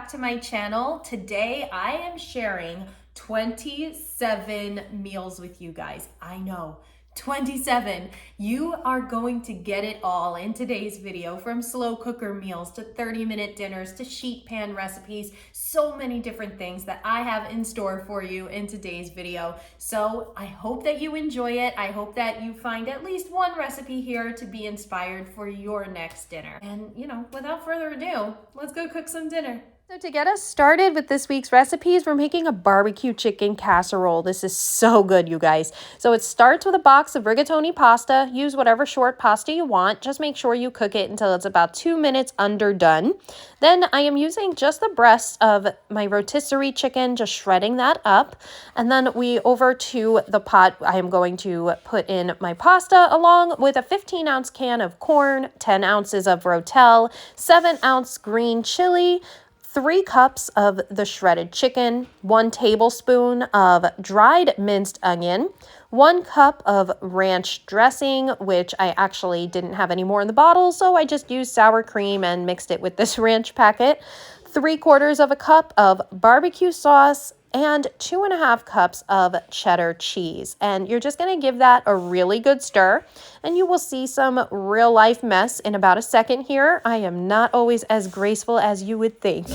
back to my channel. Today I am sharing 27 meals with you guys. I know, 27. You are going to get it all in today's video, from slow cooker meals to 30-minute dinners to sheet pan recipes. So many different things that I have in store for you in today's video. So I hope that you enjoy it. I hope that you find at least one recipe here to be inspired for your next dinner. And without further ado, let's go cook some dinner. So to get us started with this week's recipes, we're making a barbecue chicken casserole. This is so good, you guys. So it starts with a box of rigatoni pasta. Use whatever short pasta you want. Just make sure you cook it until it's about 2 minutes underdone. Then I am using just the breast of my rotisserie chicken, just shredding that up. And then over to the pot, I am going to put in my pasta along with a 15-ounce can of corn, 10 ounces of rotel, 7-ounce green chili, 3 cups of the shredded chicken, 1 tablespoon of dried minced onion, 1 cup of ranch dressing, which I actually didn't have any more in the bottle, so I just used sour cream and mixed it with this ranch packet, 3/4 of a cup of barbecue sauce, and 2.5 cups of cheddar cheese. And you're just gonna give that a really good stir, and you will see some real life mess in about a second here. I am not always as graceful as you would think.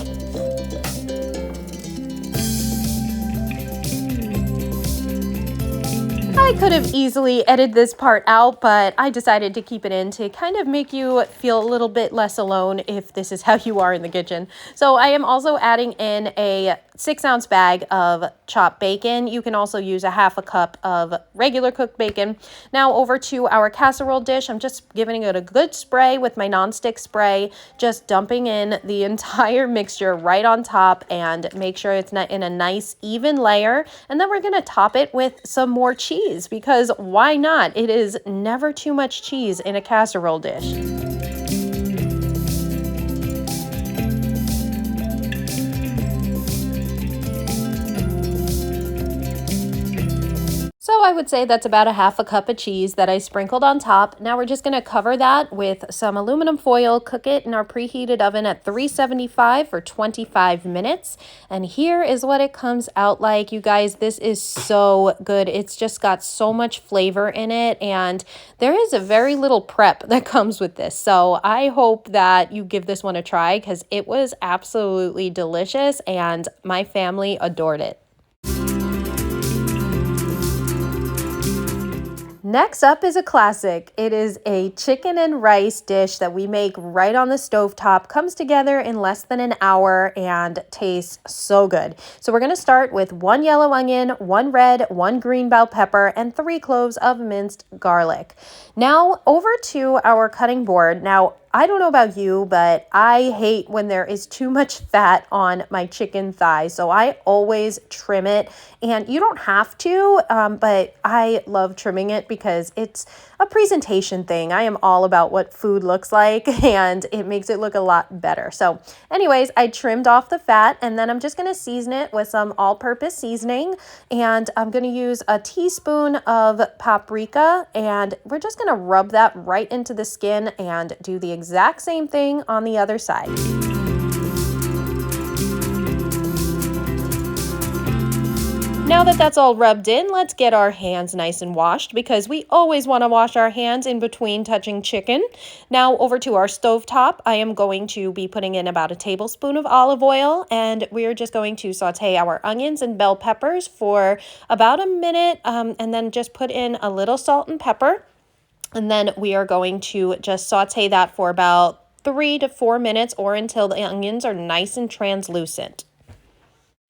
I could have easily edited this part out, but I decided to keep it in to kind of make you feel a little bit less alone if this is how you are in the kitchen. So I am also adding in a 6-ounce bag of chopped bacon. You can also use a 1/2 cup of regular cooked bacon. Now over to our casserole dish. I'm just giving it a good spray with my nonstick spray, just dumping in the entire mixture right on top, and make sure it's not in a nice even layer. And then we're gonna top it with some more cheese, because why not? It is never too much cheese in a casserole dish. So I would say that's about a 1/2 cup of cheese that I sprinkled on top. Now we're just going to cover that with some aluminum foil, cook it in our preheated oven at 375 for 25 minutes. And here is what it comes out like. You guys, this is so good. It's just got so much flavor in it, and there is a very little prep that comes with this. So I hope that you give this one a try, because it was absolutely delicious and my family adored it. Next up is a classic. It is a chicken and rice dish that we make right on the stovetop. Comes together in less than an hour and tastes so good. So we're going to start with 1 yellow onion, 1 red, 1 green bell pepper, and 3 cloves of minced garlic. Now over to our cutting board. Now I don't know about you, but I hate when there is too much fat on my chicken thigh. So I always trim it, and you don't have to, but I love trimming it because it's a presentation thing. I am all about what food looks like, and it makes it look a lot better. So anyways, I trimmed off the fat, and then I'm just going to season it with some all-purpose seasoning, and I'm going to use a teaspoon of paprika, and we're just going to rub that right into the skin and do the exact same thing on the other side. Now that that's all rubbed in, let's get our hands nice and washed, because we always want to wash our hands in between touching chicken. Now over to our stovetop, I am going to be putting in about a tablespoon of olive oil, and we're just going to saute our onions and bell peppers for about a minute, and then just put in a little salt and pepper. And then we are going to just saute that for about 3 to 4 minutes, or until the onions are nice and translucent.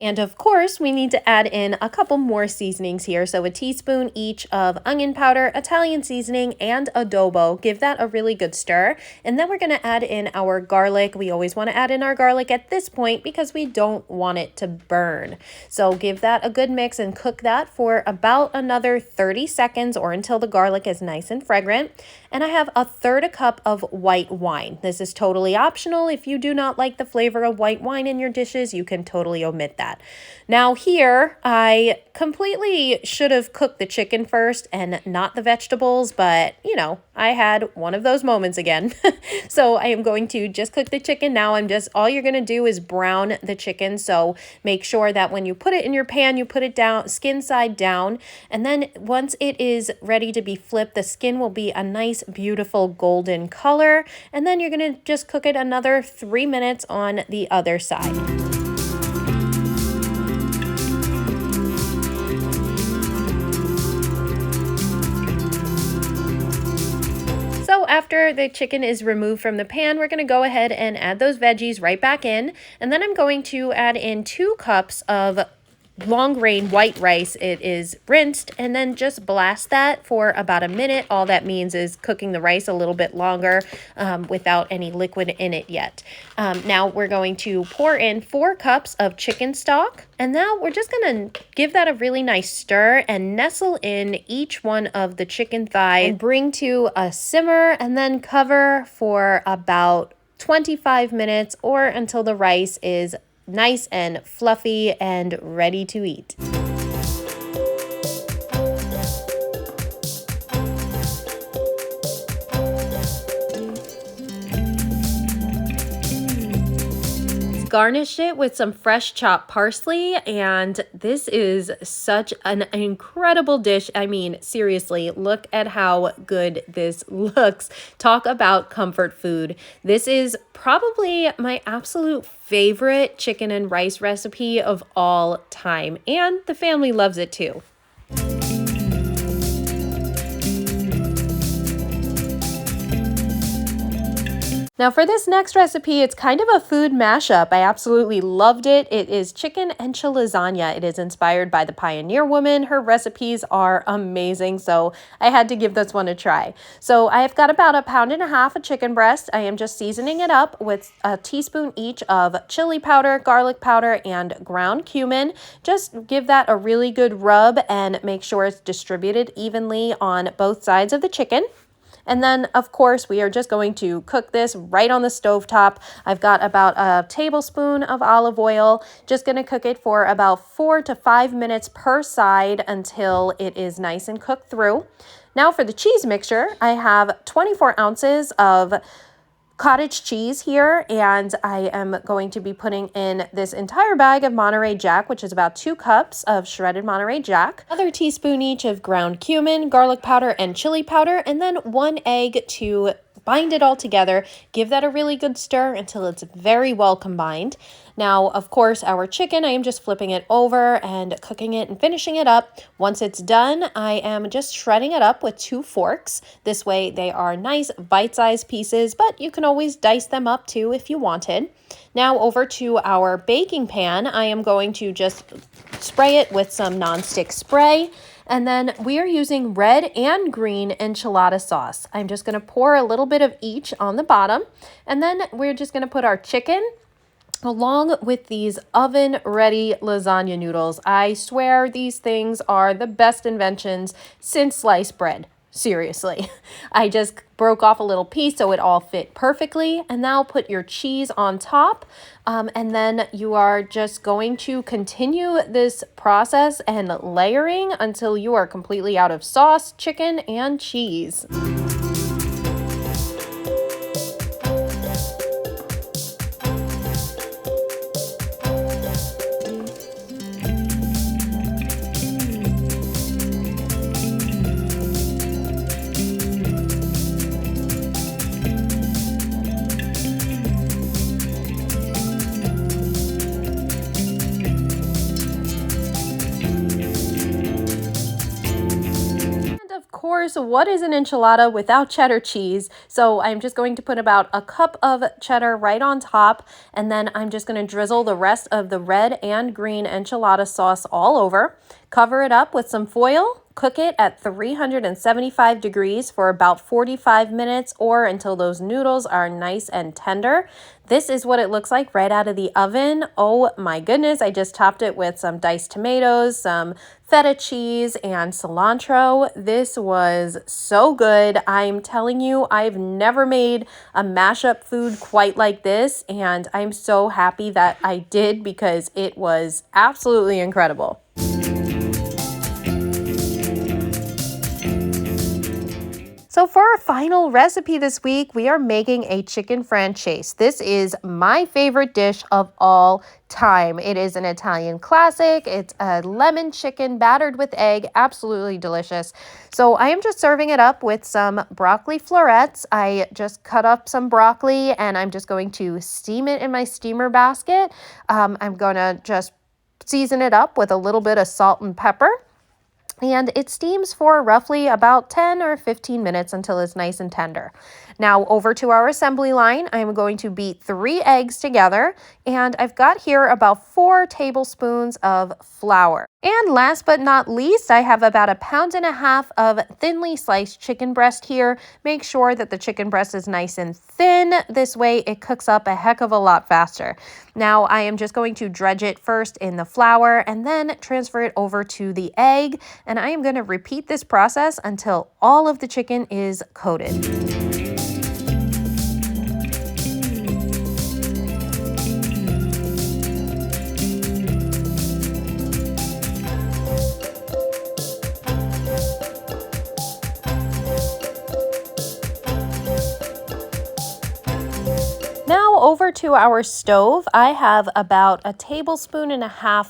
And of course, we need to add in a couple more seasonings here. So a teaspoon each of onion powder, Italian seasoning, and adobo. Give that a really good stir. And then we're going to add in our garlic. We always want to add in our garlic at this point because we don't want it to burn. So give that a good mix and cook that for about another 30 seconds, or until the garlic is nice and fragrant. And I have 1/3 cup of white wine. This is totally optional. If you do not like the flavor of white wine in your dishes, you can totally omit that. that. Now here, I completely should have cooked the chicken first and not the vegetables, but you know, I had one of those moments again. So I am going to just cook the chicken now. All you're going to do is brown the chicken. So make sure that when you put it in your pan, you put it down, skin side down. And then once it is ready to be flipped, the skin will be a nice, beautiful golden color. And then you're going to just cook it another 3 minutes on the other side. So after the chicken is removed from the pan, we're going to go ahead and add those veggies right back in. And then I'm going to add in 2 cups of long grain white rice. It is rinsed, and then just blast that for about a minute. All that means is cooking the rice a little bit longer without any liquid in it yet. Now we're going to pour in 4 cups of chicken stock, and now we're just going to give that a really nice stir and nestle in each one of the chicken thighs and bring to a simmer, and then cover for about 25 minutes or until the rice is nice and fluffy and ready to eat. Garnish it with some fresh chopped parsley, and this is such an incredible dish. I mean, seriously, look at how good this looks. Talk about comfort food. This is probably my absolute favorite chicken and rice recipe of all time, and the family loves it too. Now for this next recipe, it's kind of a food mashup. I absolutely loved it. It is chicken enchi-lasagna. It is inspired by the Pioneer Woman. Her recipes are amazing, so I had to give this one a try. So I've got about 1.5 pounds of chicken breast. I am just seasoning it up with a teaspoon each of chili powder, garlic powder, and ground cumin. Just give that a really good rub and make sure it's distributed evenly on both sides of the chicken. And then, of course, we are just going to cook this right on the stovetop. I've got about a tablespoon of olive oil. Just going to cook it for about 4 to 5 minutes per side until it is nice and cooked through. Now for the cheese mixture, I have 24 ounces of cottage cheese here, and I am going to be putting in this entire bag of Monterey Jack, which is about 2 cups of shredded Monterey Jack, another teaspoon each of ground cumin, garlic powder, and chili powder, and then 1 egg to bind it all together. Give that a really good stir until it's very well combined. Now, of course, our chicken, I am just flipping it over and cooking it and finishing it up. Once it's done, I am just shredding it up with 2 forks. This way they are nice bite-sized pieces, but you can always dice them up too if you wanted. Now over to our baking pan, I am going to just spray it with some nonstick spray. And then we are using red and green enchilada sauce. I'm just going to pour a little bit of each on the bottom. And then we're just going to put our chicken along with these oven-ready lasagna noodles. I swear these things are the best inventions since sliced bread. Seriously. I just broke off a little piece so it all fit perfectly. And now put your cheese on top. And then you are just going to continue this process and layering until you are completely out of sauce, chicken, and cheese. Course, what is an enchilada without cheddar cheese? So I'm just going to put about a cup of cheddar right on top, and then I'm just going to drizzle the rest of the red and green enchilada sauce all over. Cover it up with some foil. Cook it at 375 degrees for about 45 minutes or until those noodles are nice and tender. This is what it looks like right out of the oven. Oh my goodness, I just topped it with some diced tomatoes, some feta cheese, and cilantro. This was so good. I'm telling you, I've never made a mashup food quite like this, and I'm so happy that I did because it was absolutely incredible. So for our final recipe this week, we are making a chicken Francese. This is my favorite dish of all time. It is an Italian classic. It's a lemon chicken battered with egg, absolutely delicious. So I am just serving it up with some broccoli florets. I just cut up some broccoli and I'm just going to steam it in my steamer basket. I'm gonna just season it up with a little bit of salt and pepper. And it steams for roughly about 10 or 15 minutes until it's nice and tender. Now over to our assembly line, I'm going to beat 3 eggs together, and I've got here about 4 tablespoons of flour. And last but not least, I have about 1.5 pounds of thinly sliced chicken breast here. Make sure that the chicken breast is nice and thin. This way it cooks up a heck of a lot faster. Now I am just going to dredge it first in the flour and then transfer it over to the egg. And I am going to repeat this process until all of the chicken is coated. Now over to our stove, I have about 1.5 tablespoons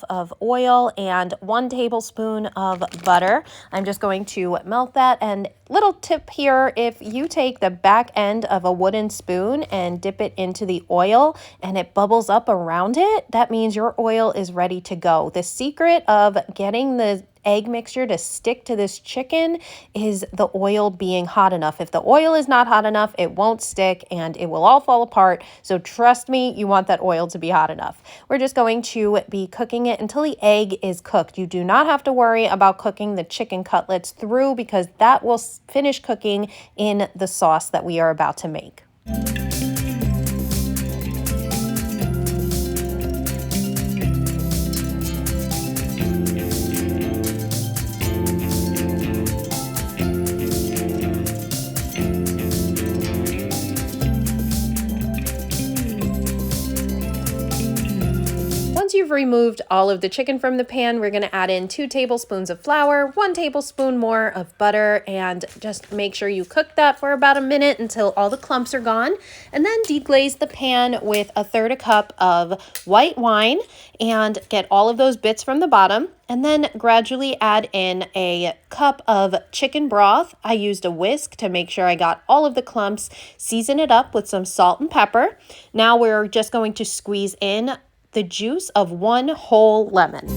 of oil and 1 tablespoon of butter. I'm just going to melt that. And little tip here, if you take the back end of a wooden spoon and dip it into the oil and it bubbles up around it, that means your oil is ready to go. The secret of getting the egg mixture to stick to this chicken is the oil being hot enough. If the oil is not hot enough, it won't stick and it will all fall apart. So trust me, you want that oil to be hot enough. We're just going to be cooking it until the egg is cooked. You do not have to worry about cooking the chicken cutlets through because that will finish cooking in the sauce that we are about to make. Once you've removed all of the chicken from the pan, we're going to add in 2 tablespoons of flour, 1 tablespoon more of butter, and just make sure you cook that for about a minute until all the clumps are gone. And then deglaze the pan with 1/3 cup of white wine and get all of those bits from the bottom. And then gradually add in a cup of chicken broth. I used a whisk to make sure I got all of the clumps. Season it up with some salt and pepper. Now we're just going to squeeze in the juice of 1 whole lemon.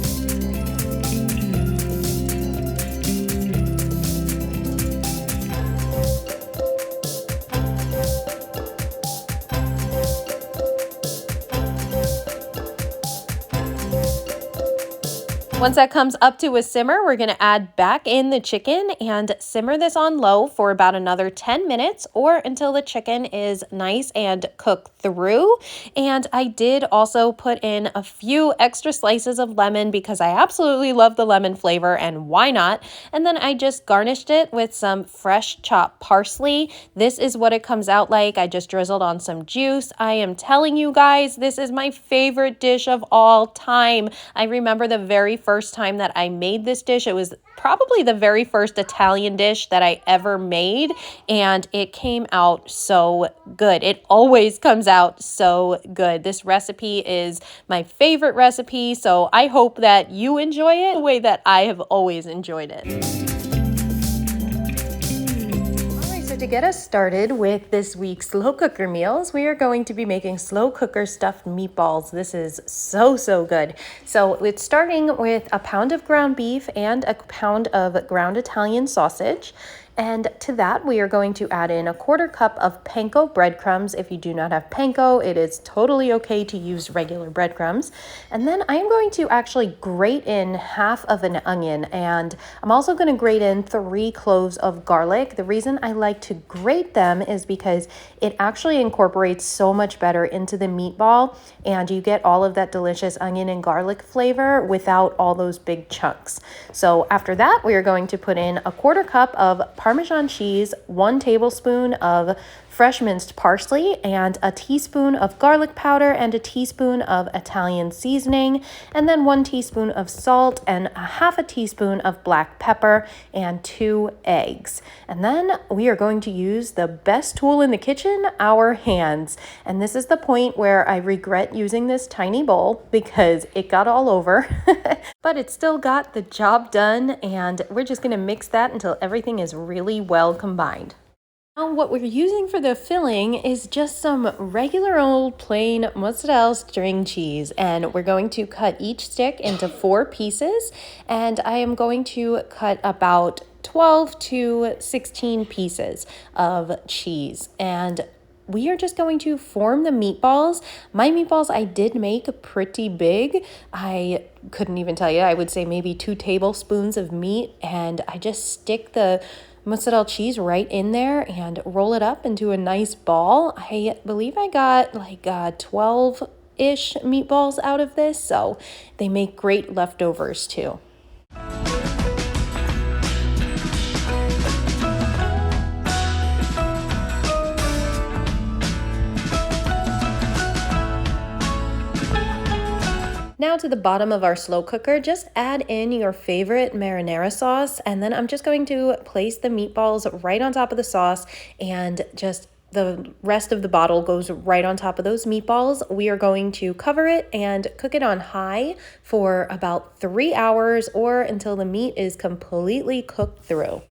Once that comes up to a simmer, we're going to add back in the chicken and simmer this on low for about another 10 minutes or until the chicken is nice and cooked through. And I did also put in a few extra slices of lemon because I absolutely love the lemon flavor, and why not? And then I just garnished it with some fresh chopped parsley. This is what it comes out like. I just drizzled on some juice. I am telling you guys, this is my favorite dish of all time. I remember the very first time that I made this dish. It was probably the very first Italian dish that I ever made, and it came out so good. It always comes out so good. This recipe is my favorite recipe, so I hope that you enjoy it the way that I have always enjoyed it. So to get us started with this week's slow cooker meals, we are going to be making slow cooker stuffed meatballs. This is so good. So it's starting with 1 pound of ground beef and 1 pound of ground Italian sausage. And to that, we are going to add in a 1/4 cup of panko breadcrumbs. If you do not have panko, it is totally okay to use regular breadcrumbs. And then I am going to actually grate in half of an onion, and I'm also going to grate in 3 cloves of garlic. The reason I like to grate them is because it actually incorporates so much better into the meatball, and you get all of that delicious onion and garlic flavor without all those big chunks. So after that, we are going to put in a 1/4 cup of Parmesan cheese, 1 tablespoon of fresh minced parsley, and a teaspoon of garlic powder and a teaspoon of Italian seasoning, and then 1 teaspoon of salt and a 1/2 teaspoon of black pepper and 2 eggs. And then we are going to use the best tool in the kitchen, our hands. And this is the point where I regret using this tiny bowl because it got all over, but it still got the job done, and we're just gonna mix that until everything is really well combined. Now what we're using for the filling is just some regular old plain mozzarella string cheese, and we're going to cut each stick into 4 pieces, and I am going to cut about 12 to 16 pieces of cheese, and we are just going to form the meatballs. My meatballs I did make pretty big. I couldn't even tell you. I would say maybe 2 tablespoons of meat, and I just stick the mozzarella cheese right in there and roll it up into a nice ball. I believe I got like 12-ish meatballs out of this, so they make great leftovers too. Now to the bottom of our slow cooker, just add in your favorite marinara sauce, and then I'm just going to place the meatballs right on top of the sauce, and just the rest of the bottle goes right on top of those meatballs. We are going to cover it and cook it on high for about 3 hours or until the meat is completely cooked through.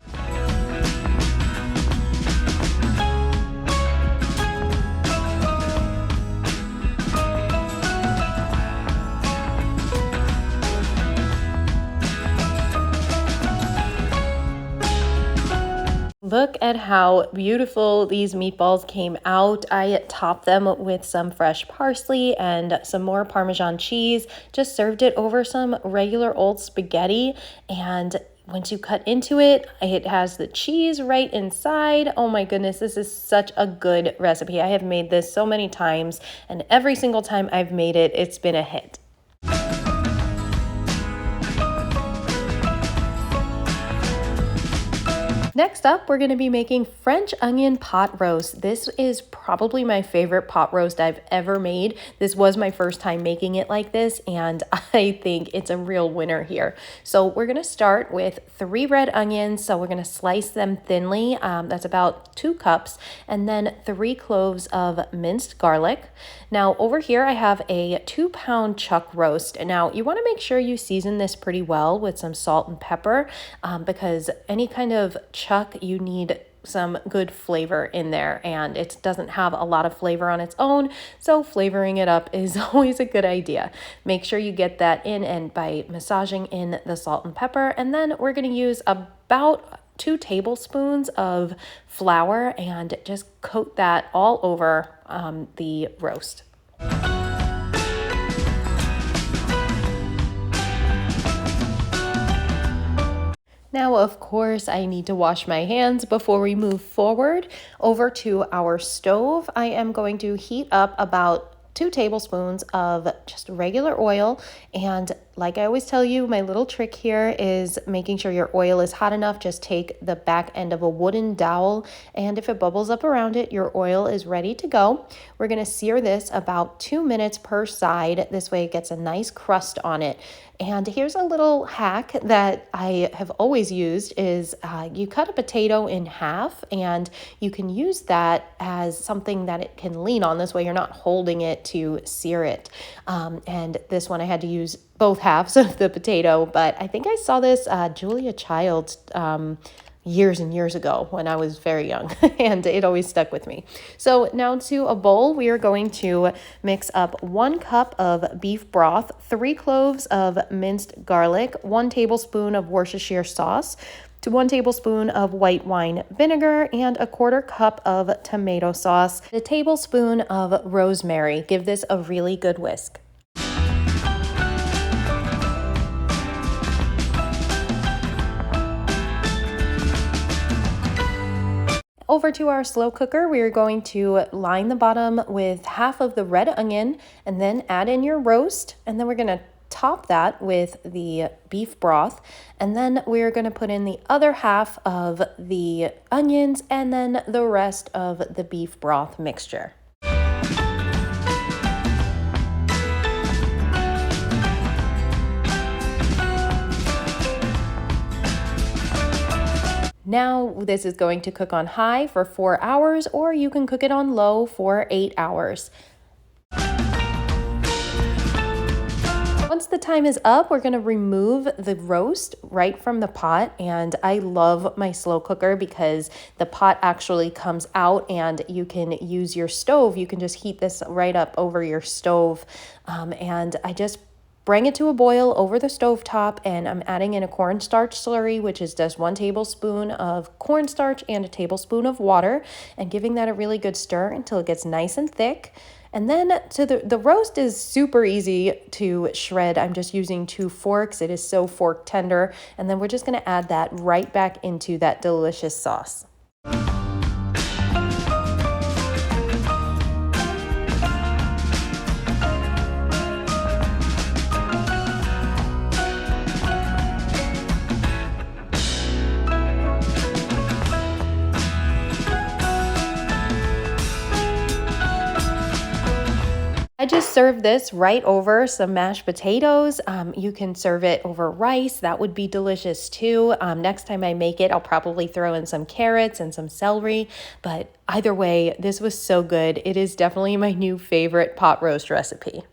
Look at how beautiful these meatballs came out. I topped them with some fresh parsley and some more Parmesan cheese, just served it over some regular old spaghetti, and once you cut into it, it has the cheese right inside. Oh my goodness, this is such a good recipe. I have made this so many times, and every single time I've made it, it's been a hit. Next up, we're going to be making French onion pot roast. This is probably my favorite pot roast I've ever made. This was my first time making it like this, and I think it's a real winner here. So we're going to start with 3 red onions. So we're going to slice them thinly. That's about 2 cups, and then 3 cloves of minced garlic. Now over here, I have a 2-pound chuck roast. Now you want to make sure you season this pretty well with some salt and pepper, because any kind of chuck, you need some good flavor in there, and it doesn't have a lot of flavor on its own, so flavoring it up is always a good idea. Make sure you get that in, and by massaging in the salt and pepper, and then we're going to use about 2 tablespoons of flour and just coat that all over the roast. Now, of course, I need to wash my hands before we move forward. Over to our stove, I am going to heat up about 2 tablespoons of just regular oil, and like I always tell you, my little trick here is making sure your oil is hot enough. Just take the back end of a wooden dowel, and if it bubbles up around it, your oil is ready to go. We're going to sear this about 2 minutes per side. This way it gets a nice crust on it. And here's a little hack that I have always used is you cut a potato in half, and you can use that as something that it can lean on. This way you're not holding it to sear it. And this one I had to use both halves of the potato, but I think I saw this Julia Childs years and years ago when I was very young, and it always stuck with me. So now to a bowl, we are going to mix up 1 cup of beef broth, 3 cloves of minced garlic, 1 tablespoon of Worcestershire sauce, to 1 tablespoon of white wine vinegar, and a 1/4 cup of tomato sauce, a tablespoon of rosemary. Give this a really good whisk. Over to our slow cooker, we are going to line the bottom with half of the red onion and then add in your roast. And then we're going to top that with the beef broth. And then we're going to put in the other half of the onions and then the rest of the beef broth mixture. Now this is going to cook on high for 4 hours, or you can cook it on low for 8 hours. Once the time is up, we're going to remove the roast right from the pot. And I love my slow cooker because the pot actually comes out and you can use your stove. You can just heat this right up over your stove. And I just bring it to a boil over the stovetop, and I'm adding in a cornstarch slurry, which is just 1 tablespoon of cornstarch and a tablespoon of water, and giving that a really good stir until it gets nice and thick. And then the roast is super easy to shred. I'm just using 2 forks. It is so fork tender. And then we're just going to add that right back into that delicious sauce. I just served this right over some mashed potatoes. You can serve it over rice. That would be delicious too. Next time I make it, I'll probably throw in some carrots and some celery. But either way, this was so good. It is definitely my new favorite pot roast recipe.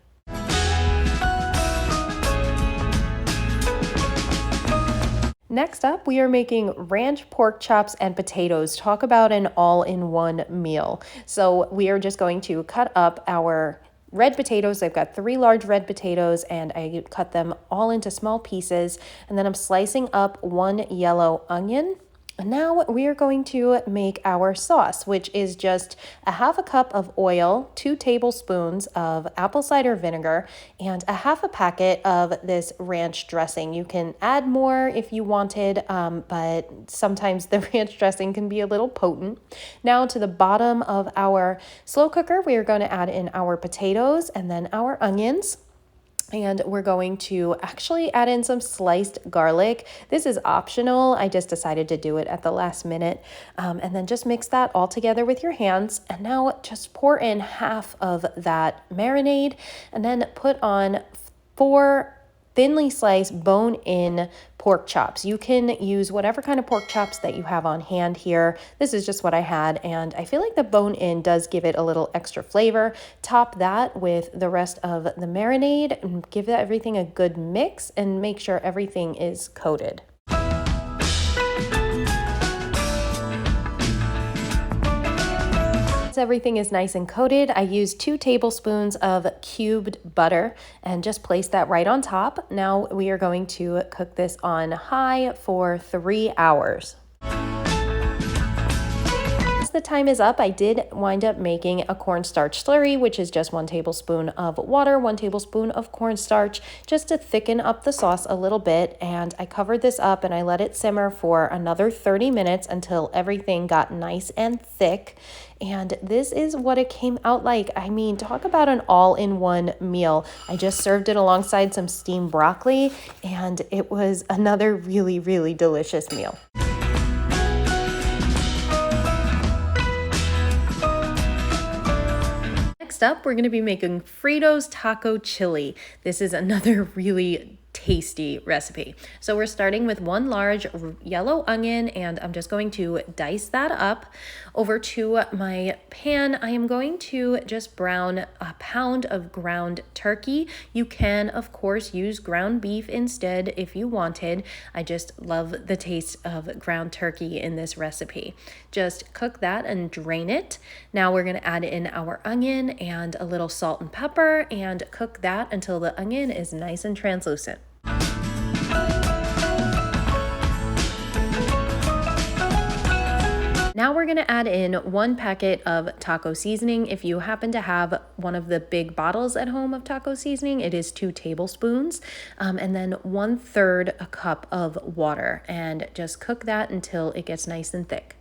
Next up, we are making ranch pork chops and potatoes. Talk about an all-in-one meal. So we are just going to cut up our red potatoes. I've got 3 large red potatoes and I cut them all into small pieces. And then I'm slicing up 1 yellow onion. And now we are going to make our sauce, which is just a 1/2 cup of oil, 2 tablespoons of apple cider vinegar, and a 1/2 packet of this ranch dressing. You can add more if you wanted, but sometimes the ranch dressing can be a little potent. Now to the bottom of our slow cooker, we are going to add in our potatoes and then our onions. And we're going to actually add in some sliced garlic. This is optional. I just decided to do it at the last minute. And then just mix that all together with your hands. And now just pour in half of that marinade and then put on 4 thinly sliced bone-in pork chops. You can use whatever kind of pork chops that you have on hand here. This is just what I had, and I feel like the bone-in does give it a little extra flavor. Top that with the rest of the marinade and give everything a good mix and make sure everything is coated. Once everything is nice and coated, I use 2 tablespoons of cubed butter and just place that right on top. Now we are going to cook this on high for 3 hours. The time is up, I did wind up making a cornstarch slurry, which is just 1 tablespoon of water, 1 tablespoon of cornstarch, just to thicken up the sauce a little bit. And I covered this up and I let it simmer for another 30 minutes until everything got nice and thick. And this is what it came out like. I mean, talk about an all-in-one meal. I just served it alongside some steamed broccoli, and it was another really, really delicious meal. Next up, we're going to be making Frito's taco chili. This is another really tasty recipe. So we're starting with 1 large yellow onion, and I'm just going to dice that up. Over to my pan, I am going to just brown a pound of ground turkey. You can, of course, use ground beef instead if you wanted. I just love the taste of ground turkey in this recipe. Just cook that and drain it. Now we're going to add in our onion and a little salt and pepper and cook that until the onion is nice and translucent. Now we're gonna add in 1 packet of taco seasoning. If you happen to have one of the big bottles at home of taco seasoning, it is 2 tablespoons. And then 1/3 a cup of water, and just cook that until it gets nice and thick.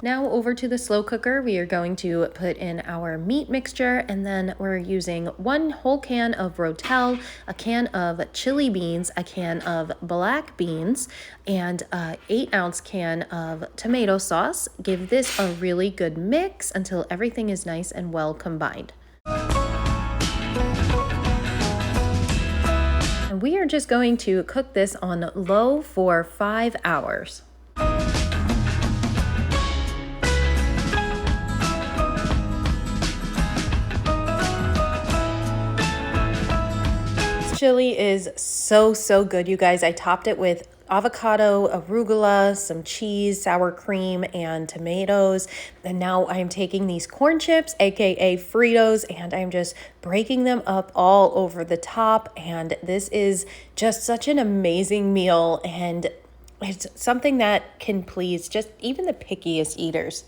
Now over to the slow cooker, we are going to put in our meat mixture, and then we're using 1 whole can of Rotel, a can of chili beans, a can of black beans, and a 8-ounce can of tomato sauce. Give this a really good mix until everything is nice and well combined. And we are just going to cook this on low for 5 hours. Chili is so good, you guys. I topped it with avocado, arugula, some cheese, sour cream, and tomatoes. And now I'm taking these corn chips, aka Fritos, and I'm just breaking them up all over the top. And this is just such an amazing meal, and it's something that can please just even the pickiest eaters.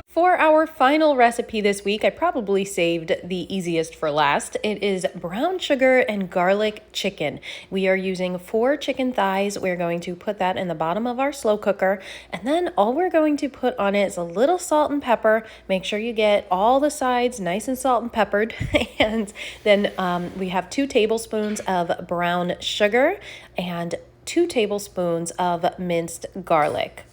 For our final recipe this week, I probably saved the easiest for last. It is brown sugar and garlic chicken. We are using 4 chicken thighs. We're going to put that in the bottom of our slow cooker, and then all we're going to put on it is a little salt and pepper. Make sure you get all the sides nice and salt and peppered. And then we have 2 tablespoons of brown sugar and 2 tablespoons of minced garlic.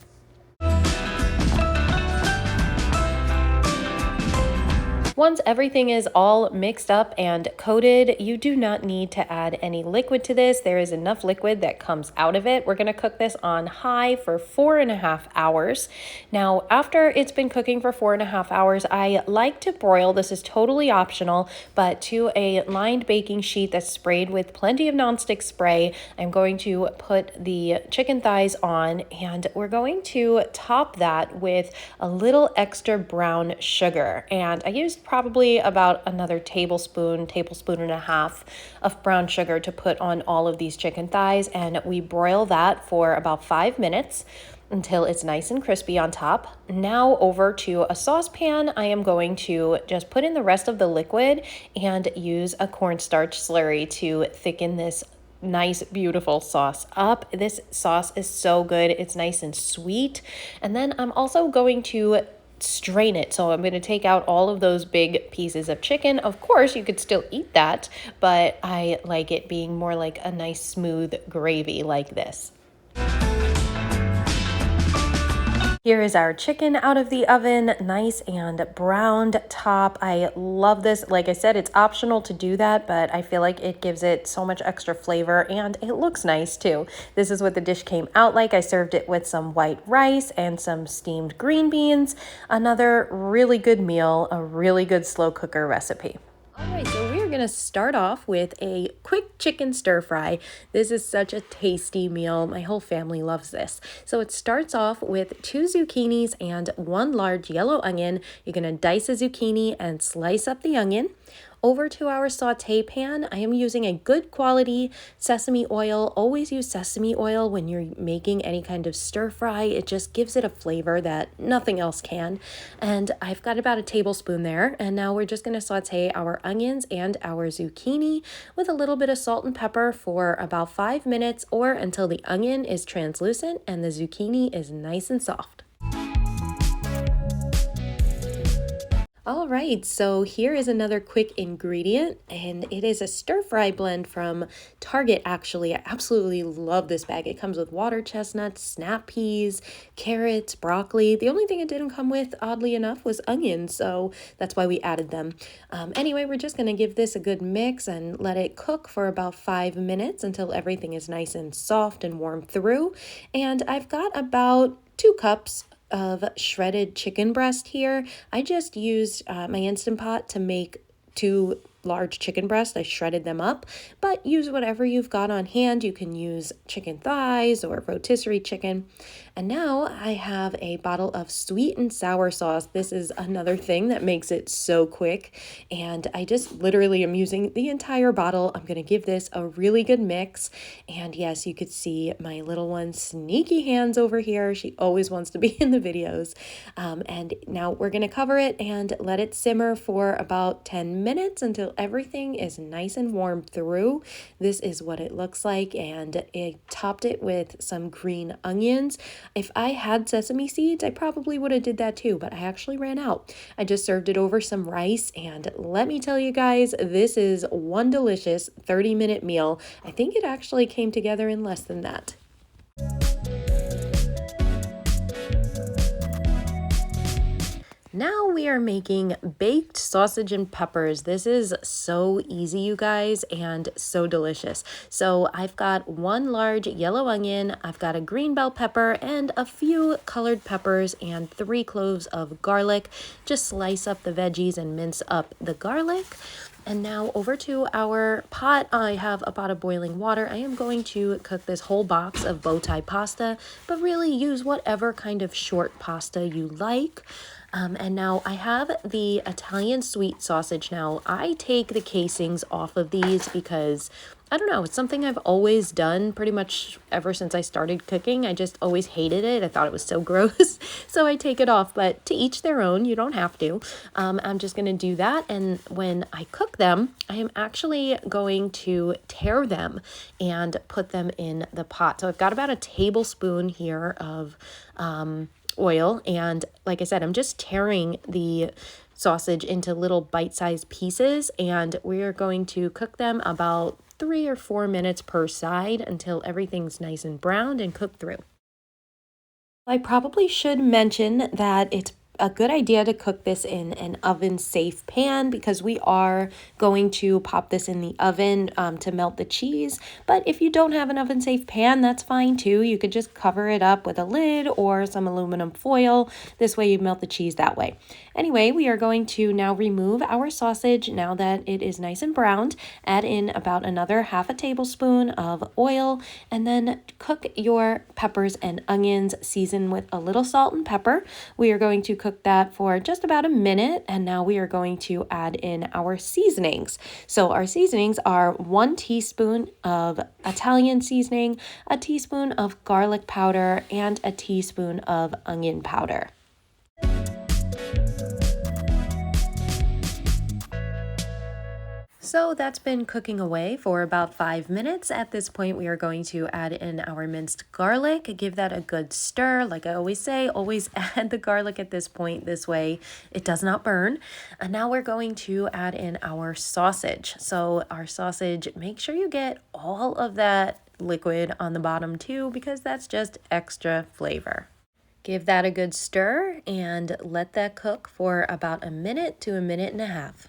Once everything is all mixed up and coated, you do not need to add any liquid to this. There is enough liquid that comes out of it. We're going to cook this on high for 4.5 hours. Now, after it's been cooking for 4.5 hours, I like to broil. This is totally optional, but to a lined baking sheet that's sprayed with plenty of nonstick spray, I'm going to put the chicken thighs on, and we're going to top that with a little extra brown sugar. And I used probably about another tablespoon and a half of brown sugar to put on all of these chicken thighs, and we broil that for about 5 minutes until it's nice and crispy on top. Now over to a saucepan, I am going to just put in the rest of the liquid and use a cornstarch slurry to thicken this nice, beautiful sauce up. This sauce is so good. It's nice and sweet. And then I'm also going to strain it. So I'm going to take out all of those big pieces of chicken. Of course, you could still eat that, but I like it being more like a nice smooth gravy like this. Here is our chicken out of the oven, nice and browned top. I love this. Like I said, it's optional to do that, but I feel like it gives it so much extra flavor, and it looks nice too. This is what the dish came out like. I served it with some white rice and some steamed green beans. Another really good meal, a really good slow cooker recipe. All right, so we're going to start off with a quick chicken stir fry. This is such a tasty meal. My whole family loves this. So it starts off with 2 zucchinis and 1 large yellow onion. You're going to dice a zucchini and slice up the onion. Over to our saute pan, I am using a good quality sesame oil. Always use sesame oil when you're making any kind of stir fry. It just gives it a flavor that nothing else can. And I've got about a tablespoon there. And now we're just going to saute our onions and our zucchini with a little bit of salt and pepper for about 5 minutes, or until the onion is translucent and the zucchini is nice and soft. All right, so here is another quick ingredient, and it is a stir-fry blend from Target, actually. I absolutely love this bag. It comes with water chestnuts, snap peas, carrots, broccoli. The only thing it didn't come with, oddly enough, was onions, so that's why we added them. Anyway, we're just going to give this a good mix and let it cook for about 5 minutes until everything is nice and soft and warm through. And I've got about 2 cups of shredded chicken breast here. I just used my Instant Pot to make 2 large chicken breasts. I shredded them up, but use whatever you've got on hand. You can use chicken thighs or rotisserie chicken. And now I have a bottle of sweet and sour sauce. This is another thing that makes it so quick. And I just literally am using the entire bottle. I'm going to give this a really good mix. And yes, you could see my little one's sneaky hands over here. She always wants to be in the videos. And now we're going to cover it and let it simmer for about 10 minutes until everything is nice and warm through. This is what it looks like. And I topped it with some green onions. If I had sesame seeds, I probably would have did that too, but I actually ran out. I just served it over some rice, and let me tell you guys, this is one delicious 30-minute meal. I think it actually came together in less than that. Now we are making baked sausage and peppers. This is so easy, you guys, and so delicious. So I've got one large yellow onion, I've got a green bell pepper, and a few colored peppers, and 3 cloves of garlic. Just slice up the veggies and mince up the garlic. And now over to our pot, I have a pot of boiling water. I am going to cook this whole box of bow tie pasta, but really use whatever kind of short pasta you like. And now I have the Italian sweet sausage. Now I take the casings off of these because I don't know, it's something I've always done pretty much ever since I started cooking. I just always hated it. I thought it was so gross. So I take it off, but to each their own, you don't have to. I'm just going to do that. And when I cook them, I am actually going to tear them and put them in the pot. So I've got about a tablespoon here of oil. And like I said, I'm just tearing the sausage into little bite-sized pieces, and we're going to cook them about 3 or 4 minutes per side until everything's nice and browned and cooked through. I probably should mention that it's a good idea to cook this in an oven-safe pan because we are going to pop this in the oven to melt the cheese. But if you don't have an oven-safe pan, that's fine too. You could just cover it up with a lid or some aluminum foil. This way you melt the cheese that way. Anyway, we are going to now remove our sausage now that it is nice and browned. Add in about another half a tablespoon of oil, and then cook your peppers and onions. Season with a little salt and pepper. We are going to cook that for just about a minute, and now we are going to add in our seasonings. So our seasonings are 1 teaspoon of Italian seasoning, a teaspoon of garlic powder, and a teaspoon of onion powder. So that's been cooking away for about 5 minutes. At this point, we are going to add in our minced garlic. Give that a good stir. Like I always say, always add the garlic at this point. This way it does not burn. And now we're going to add in our sausage. So our sausage, make sure you get all of that liquid on the bottom too, because that's just extra flavor. Give that a good stir and let that cook for about a minute to a minute and a half.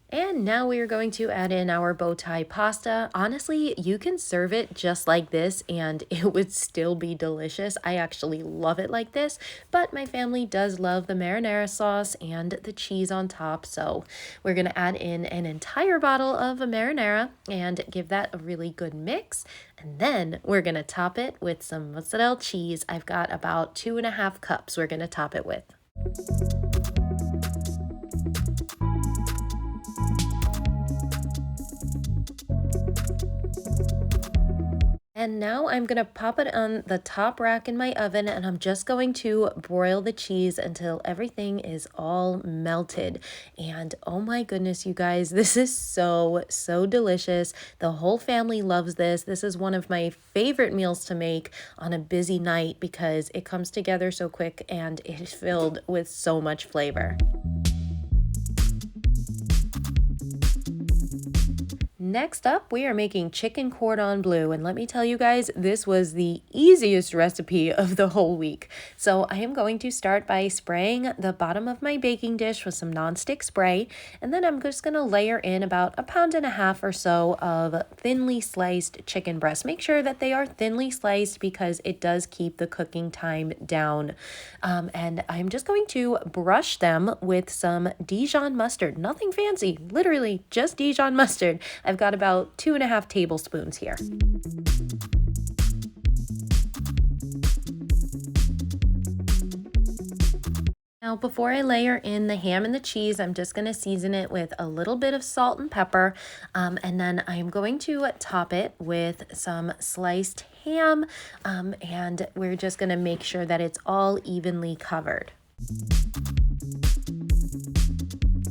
And now we are going to add in our bow tie pasta. Honestly, you can serve it just like this and it would still be delicious. I actually love it like this, but my family does love the marinara sauce and the cheese on top. So we're going to add in an entire bottle of marinara and give that a really good mix. And then we're going to top it with some mozzarella cheese. I've got about 2.5 cups we're going to top it with. And now I'm going to pop it on the top rack in my oven, and I'm just going to broil the cheese until everything is all melted. And oh my goodness, you guys, this is so delicious. The whole family loves this. This is one of my favorite meals to make on a busy night because it comes together so quick and it is filled with so much flavor. Next up, we are making chicken cordon bleu, and let me tell you guys, this was the easiest recipe of the whole week. So I am going to start by spraying the bottom of my baking dish with some nonstick spray, and then I'm just going to layer in about 1.5 pounds or so of thinly sliced chicken breasts. Make sure that they are thinly sliced because it does keep the cooking time down. And I'm just going to brush them with some Dijon mustard. Nothing fancy, literally just Dijon mustard. I've got got about 2.5 tablespoons here. Now, before I layer in the ham and the cheese, I'm just going to season it with a little bit of salt and pepper, and then I'm going to top it with some sliced ham, and we're just going to make sure that it's all evenly covered.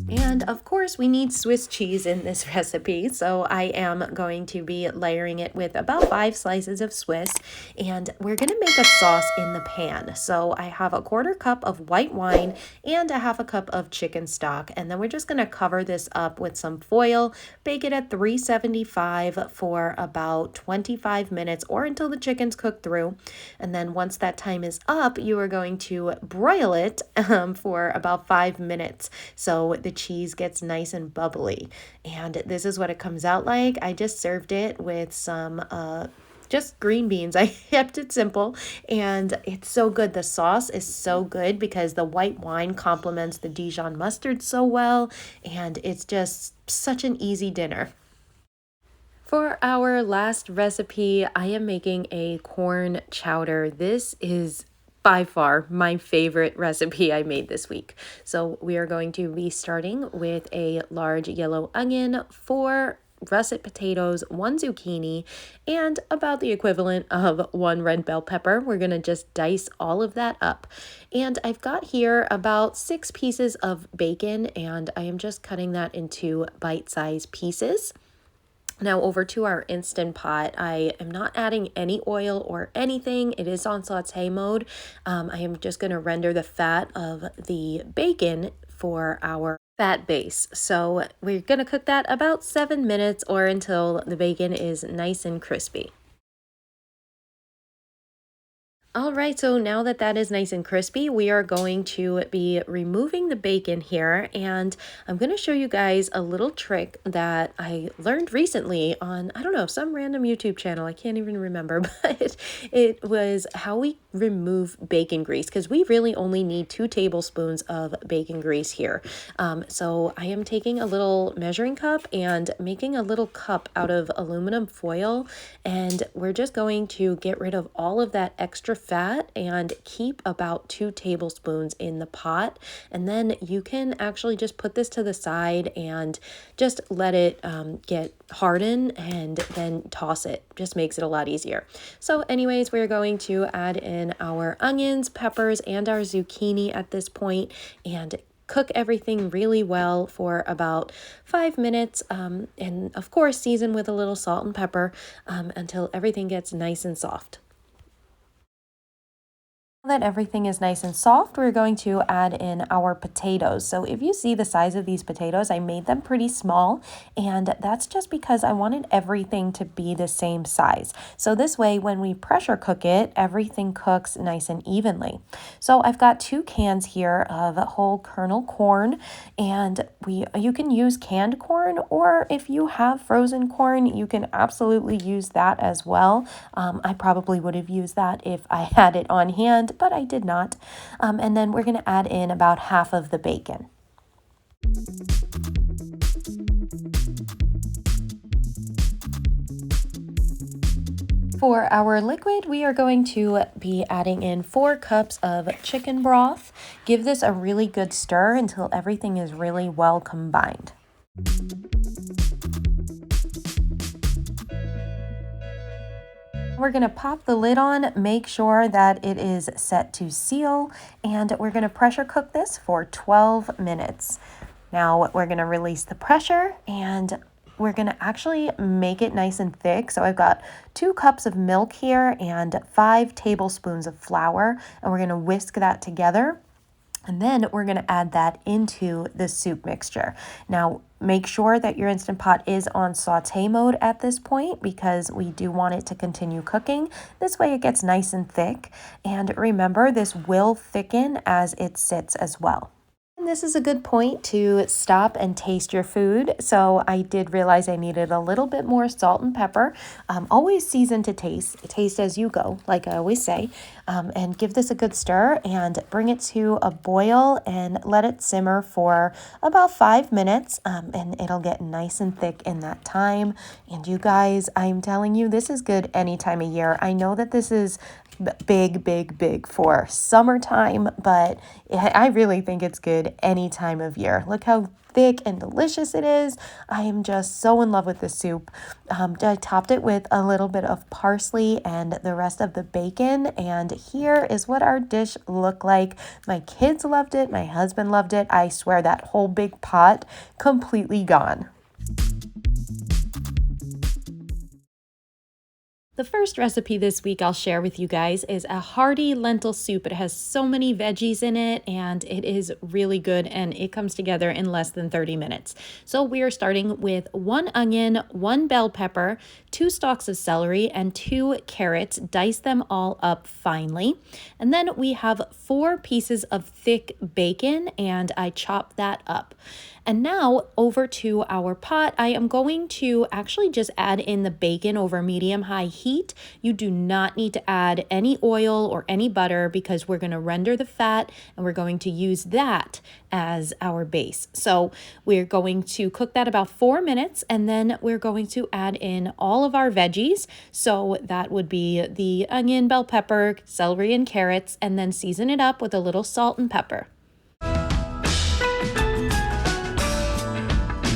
And of course, we need Swiss cheese in this recipe, so I am going to be layering it with about 5 slices of Swiss, and we're going to make a sauce in the pan. So I have a 1/4 cup of white wine and a 1/2 cup of chicken stock, and then we're just going to cover this up with some foil, bake it at 375 for about 25 minutes or until the chicken's cooked through. And then once that time is up, you are going to broil it for about 5 minutes so the cheese gets nice and bubbly. And this is what it comes out like. I just served it with some just green beans. I kept it simple, and it's so good. The sauce is so good because the white wine complements the Dijon mustard so well, and it's just such an easy dinner. For our last recipe, I am making a corn chowder. This is by far my favorite recipe I made this week. So we are going to be starting with a large yellow onion, 4 russet potatoes, 1 zucchini, and about the equivalent of 1 red bell pepper. We're going to just dice all of that up. And I've got here about 6 pieces of bacon, and I am just cutting that into bite-sized pieces. Now over to our Instant Pot. I am not adding any oil or anything. It is on saute mode. I am just going to render the fat of the bacon for our fat base. So we're going to cook that about 7 minutes or until the bacon is nice and crispy. All right, so now that that is nice and crispy, we are going to be removing the bacon here, and I'm going to show you guys a little trick that I learned recently on, I don't know, some random YouTube channel. I can't even remember, but it was how we remove bacon grease, because we really only need 2 tablespoons of bacon grease here. So I am taking a little measuring cup and making a little cup out of aluminum foil, and we're just going to get rid of all of that extra fat and keep about 2 tablespoons in the pot. And then you can actually just put this to the side and just let it get harden and then toss it. Just makes it a lot easier. So anyways, we're going to add in our onions, peppers, and our zucchini at this point and cook everything really well for about 5 minutes, and of course season with a little salt and pepper until everything gets nice and soft. Now that everything is nice and soft, we're going to add in our potatoes. So if you see the size of these potatoes, I made them pretty small, and that's just because I wanted everything to be the same size. So this way, when we pressure cook it, everything cooks nice and evenly. So I've got 2 cans here of whole kernel corn, and you can use canned corn, or if you have frozen corn, you can absolutely use that as well. I probably would have used that if I had it on hand, but I did not. And then we're going to add in about half of the bacon. For our liquid, we are going to be adding in 4 cups of chicken broth. Give this a really good stir until everything is really well combined. We're going to pop the lid on, make sure that it is set to seal, and we're going to pressure cook this for 12 minutes. Now we're going to release the pressure, and we're going to actually make it nice and thick. So I've got 2 cups of milk here and 5 tablespoons of flour, and we're going to whisk that together. And then we're going to add that into the soup mixture. Now, make sure that your Instant Pot is on saute mode at this point because we do want it to continue cooking. This way it gets nice and thick. And remember, this will thicken as it sits as well. And this is a good point to stop and taste your food. So I did realize I needed a little bit more salt and pepper. Always season to taste. Taste as you go, like I always say. And give this a good stir and bring it to a boil and let it simmer for about 5 minutes. And it'll get nice and thick in that time. And you guys, I'm telling you, this is good any time of year. I know that this is big for summertime, but I really think it's good any time of year. Look how thick and delicious it is. I am just so in love with this soup. I topped it with a little bit of parsley and the rest of the bacon, and here is what our dish looked like. My kids loved it. My husband loved it. I swear that whole big pot completely gone. The first recipe this week I'll share with you guys is a hearty lentil soup. It has so many veggies in it and it is really good and it comes together in less than 30 minutes. So we are starting with 1 onion, 1 bell pepper, 2 stalks of celery, and 2 carrots. Dice them all up finely. And then we have 4 pieces of thick bacon and I chop that up. And now over to our pot, I am going to actually just add in the bacon over medium-high heat. You do not need to add any oil or any butter because we're going to render the fat and we're going to use that as our base. So we're going to cook that about 4 minutes and then we're going to add in all of our veggies. So that would be the onion, bell pepper, celery, and carrots, and then season it up with a little salt and pepper.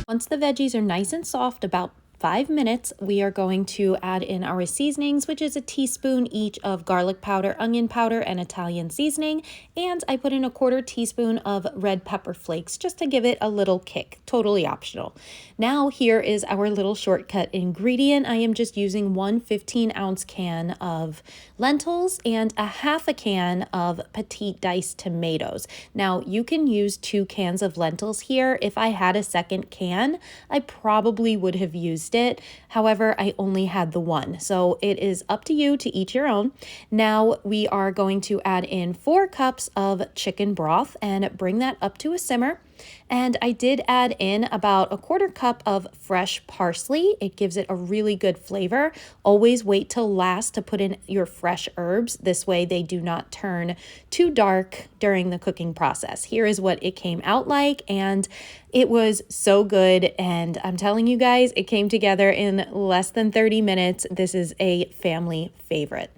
Once the veggies are nice and soft, about 5 minutes, we are going to add in our seasonings, which is a teaspoon each of garlic powder, onion powder, and Italian seasoning. And I put in a 1/4 teaspoon of red pepper flakes just to give it a little kick, totally optional. Now here is our little shortcut ingredient. I am just using 1 15-ounce can of lentils and a 1/2 can of petite diced tomatoes. Now you can use 2 cans of lentils here. If I had a second can, I probably would have used it. However, I only had the 1. So it is up to you to eat your own. Now we are going to add in 4 cups of chicken broth and bring that up to a simmer. And I did add in about a 1/4 cup of fresh parsley. It gives it a really good flavor. Always wait till last to put in your fresh herbs. This way they do not turn too dark during the cooking process. Here is what it came out like, and it was so good. And I'm telling you guys, it came together in less than 30 minutes. This is a family favorite.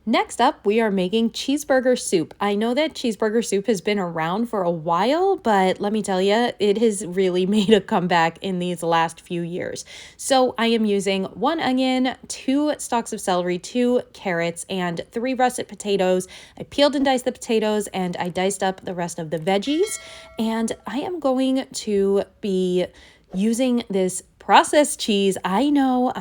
Next up, we are making cheeseburger soup. I know that cheeseburger soup has been around for a while, but let me tell you, it has really made a comeback in these last few years. So I am using 1 onion, 2 stalks of celery, 2 carrots, and 3 russet potatoes. I peeled and diced the potatoes, and I diced up the rest of the veggies. And I am going to be using this processed cheese. I know,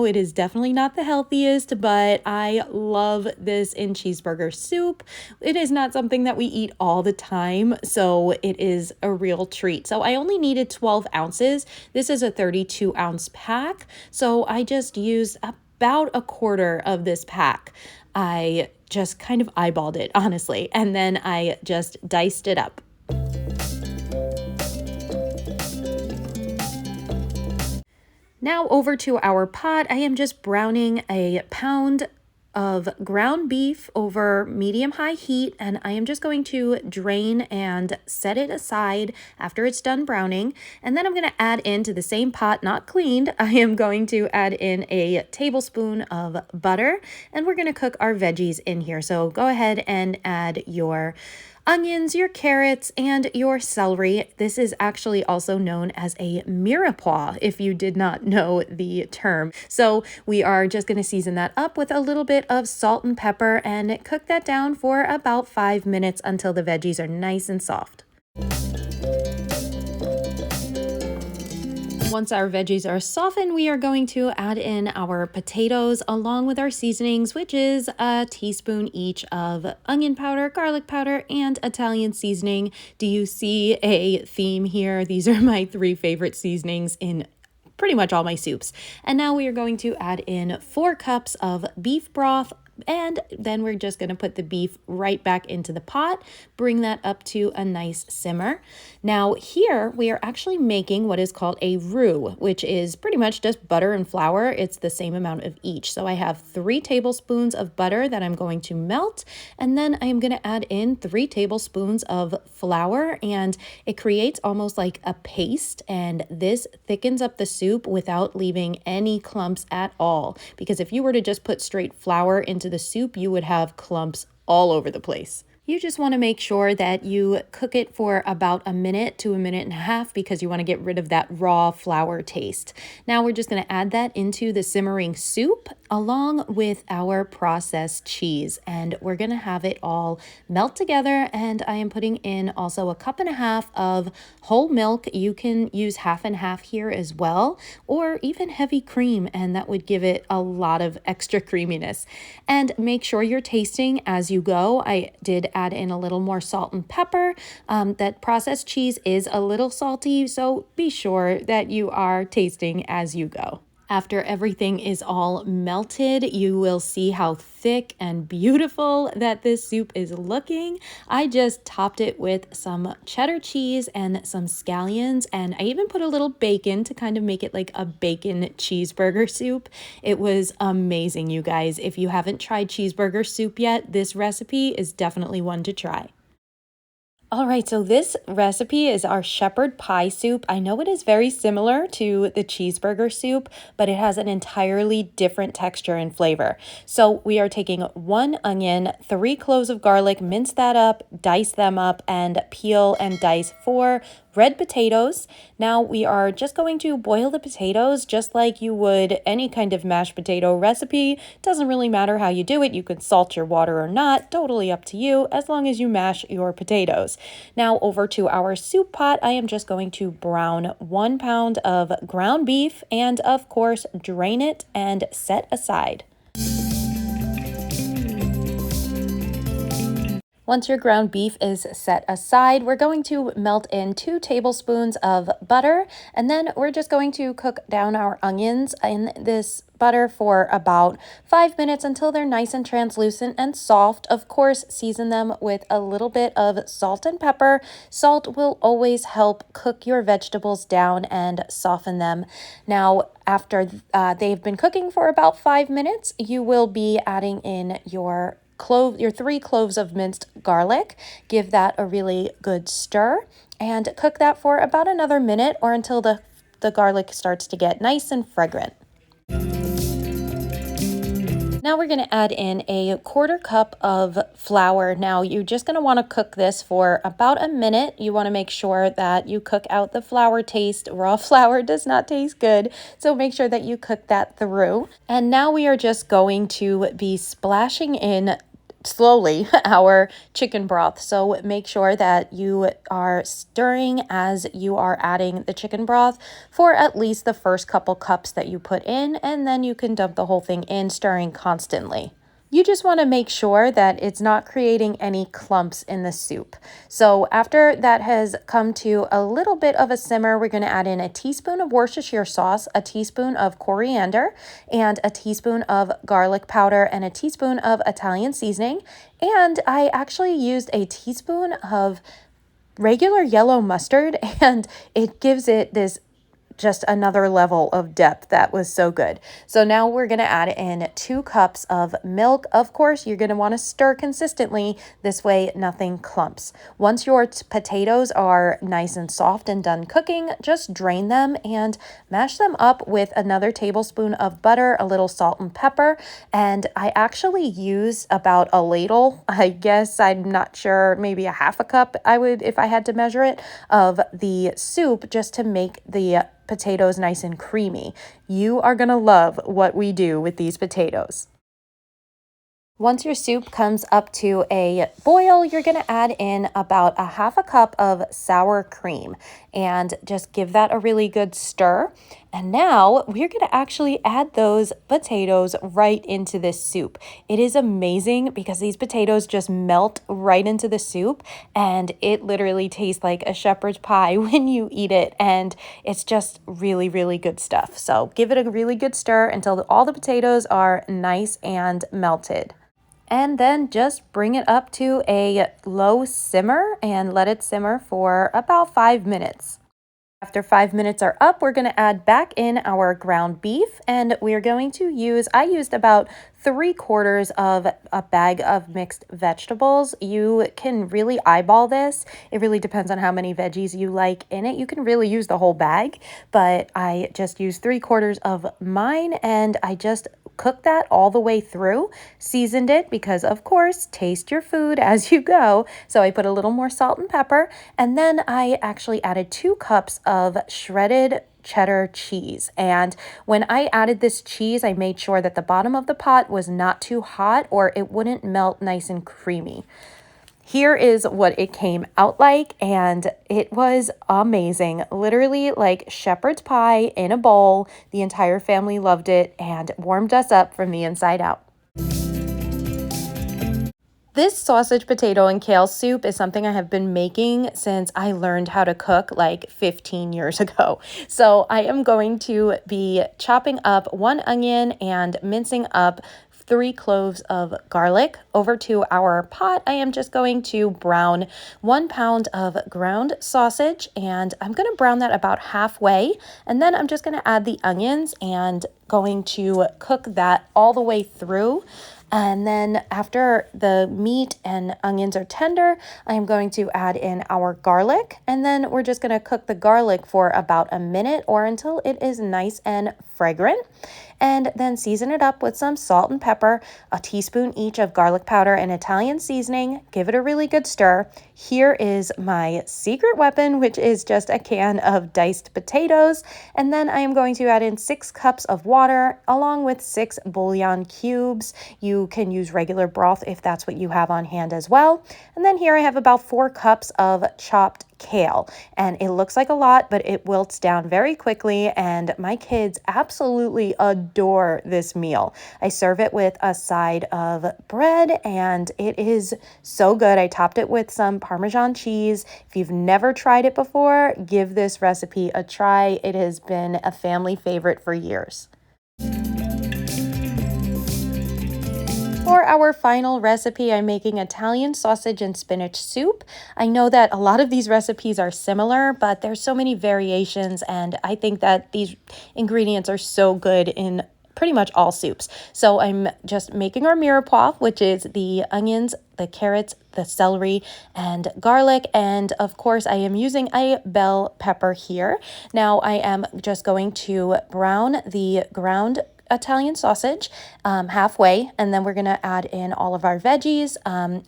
it is definitely not the healthiest, but I love this in cheeseburger soup. It is not something that we eat all the time, so it is a real treat. So I only needed 12 ounces. This is a 32-ounce pack, so I just used about a 1/4 of this pack. I just kind of eyeballed it, honestly, and then I just diced it up. Now over to our pot. I am just browning a pound of ground beef over medium-high heat, and I am just going to drain and set it aside after it's done browning. And then I'm going to add into the same pot, not cleaned, I am going to add in a tablespoon of butter, and we're going to cook our veggies in here. So go ahead and add your onions, your carrots, and your celery. This is actually also known as a mirepoix, if you did not know the term. So we are just going to season that up with a little bit of salt and pepper and cook that down for about 5 minutes until the veggies are nice and soft. Once our veggies are softened, we are going to add in our potatoes along with our seasonings, which is a teaspoon each of onion powder, garlic powder, and Italian seasoning. Do you see a theme here? These are my 3 favorite seasonings in pretty much all my soups. And now we are going to add in 4 cups of beef broth, And then we're just going to put the beef right back into the pot, bring that up to a nice simmer. Now here we are actually making what is called a roux, which is pretty much just butter and flour. It's the same amount of each. So I have 3 tablespoons of butter that I'm going to melt, and then I am going to add in 3 tablespoons of flour, and it creates almost like a paste, and this thickens up the soup without leaving any clumps at all. Because if you were to just put straight flour into the soup, you would have clumps all over the place. You just want to make sure that you cook it for about a minute to a minute and a half because you want to get rid of that raw flour taste. Now we're just going to add that into the simmering soup along with our processed cheese, and we're going to have it all melt together. And I am putting in also 1.5 cups of whole milk. You can use half and half here as well, or even heavy cream, and that would give it a lot of extra creaminess. And make sure you're tasting as you go. I did add in a little more salt and pepper. That processed cheese is a little salty, so be sure that you are tasting as you go. After everything is all melted, you will see how thick and beautiful that this soup is looking. I just topped it with some cheddar cheese and some scallions, and I even put a little bacon to kind of make it like a bacon cheeseburger soup. It was amazing, you guys. If you haven't tried cheeseburger soup yet, this recipe is definitely one to try. All right, so this recipe is our shepherd pie soup. I know it is very similar to the cheeseburger soup, but it has an entirely different texture and flavor. So we are taking 1 onion, 3 cloves of garlic, mince that up, dice them up, and peel and dice 4 red potatoes. Now we are just going to boil the potatoes just like you would any kind of mashed potato recipe. Doesn't really matter how you do it. You could salt your water or not, totally up to you, as long as you mash your potatoes. Now over to our soup pot, I am just going to brown 1 pound of ground beef and of course drain it and set aside. Once your ground beef is set aside, we're going to melt in 2 tablespoons of butter, and then we're just going to cook down our onions in this butter for about 5 minutes until they're nice and translucent and soft. Of course, season them with a little bit of salt and pepper. Salt will always help cook your vegetables down and soften them. Now, after they've been cooking for about 5 minutes, you will be adding in your 3 cloves of minced garlic. Give that a really good stir and cook that for about another minute or until the garlic starts to get nice and fragrant. Now we're going to add in a 1/4 cup of flour. Now you're just going to want to cook this for about a minute. You want to make sure that you cook out the flour taste. Raw flour does not taste good, so make sure that you cook that through. And now we are just going to be splashing in slowly our chicken broth. So make sure that you are stirring as you are adding the chicken broth for at least the first couple cups that you put in, and then you can dump the whole thing in, stirring constantly. You just want to make sure that it's not creating any clumps in the soup. So after that has come to a little bit of a simmer, we're going to add in a teaspoon of Worcestershire sauce, a teaspoon of coriander, and a teaspoon of garlic powder, and a teaspoon of Italian seasoning. And I actually used a teaspoon of regular yellow mustard, and it gives it this just another level of depth. That was so good. So now we're going to add in 2 cups of milk. Of course, you're going to want to stir consistently. This way, nothing clumps. Once your potatoes are nice and soft and done cooking, just drain them and mash them up with another tablespoon of butter, a little salt and pepper. And I actually use about a ladle. I guess I'm not sure, maybe 1/2 cup I would, if I had to measure it, of the soup just to make the potatoes nice and creamy. You are going to love what we do with these potatoes. Once your soup comes up to a boil, you're going to add in about 1/2 cup of sour cream and just give that a really good stir. And now we're going to actually add those potatoes right into this soup. It is amazing because these potatoes just melt right into the soup, and it literally tastes like a shepherd's pie when you eat it, and it's just really, really good stuff. So give it a really good stir until all the potatoes are nice and melted. and then just bring it up to a low simmer and let it simmer for about 5 minutes. After 5 minutes are up, we're going to add back in our ground beef, and we're going to I used about 3/4 of a bag of mixed vegetables. You can really eyeball this. It really depends on how many veggies you like in it. You can really use the whole bag, but I just used 3/4 of mine, and I just cooked that all the way through, seasoned it because, of course, taste your food as you go. So I put a little more salt and pepper, and then I actually added 2 cups of shredded cheddar cheese. And when I added this cheese, I made sure that the bottom of the pot was not too hot or it wouldn't melt nice and creamy. Here is what it came out like, and it was amazing. Literally like shepherd's pie in a bowl. The entire family loved it and warmed us up from the inside out. This sausage, potato, and kale soup is something I have been making since I learned how to cook like 15 years ago. So I am going to be chopping up 1 onion and mincing up 3 cloves of garlic. Over to our pot, I am just going to brown 1 pound of ground sausage, and I'm going to brown that about halfway, and then I'm just going to add the onions and going to cook that all the way through. And then after the meat and onions are tender, I am going to add in our garlic, and then we're just going to cook the garlic for about a minute or until it is nice and fragrant. And then season it up with some salt and pepper, a teaspoon each of garlic powder and Italian seasoning. Give it a really good stir. Here is my secret weapon, which is just a can of diced potatoes. And then I am going to add in 6 cups of water along with 6 bouillon cubes. You can use regular broth if that's what you have on hand as well. And then here I have about 4 cups of chopped kale, and it looks like a lot, but it wilts down very quickly, and my kids absolutely adore this meal. I serve it with a side of bread, and it is so good. I topped it with some Parmesan cheese. If you've never tried it before, give this recipe a try. It has been a family favorite for years. For our final recipe, I'm making Italian sausage and spinach soup. I know that a lot of these recipes are similar, but there's so many variations, and I think that these ingredients are so good in pretty much all soups. So I'm just making our mirepoix, which is the onions, the carrots, the celery, and garlic. And of course, I am using a bell pepper here. Now I am just going to brown the ground Italian sausage halfway, and then we're going to add in all of our veggies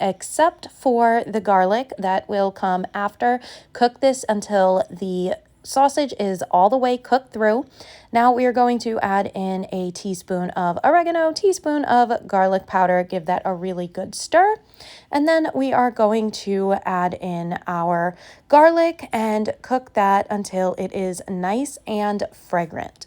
except for the garlic that will come after. Cook this until the sausage is all the way cooked through. Now we are going to add in a teaspoon of oregano, teaspoon of garlic powder, give that a really good stir. And then we are going to add in our garlic and cook that until it is nice and fragrant.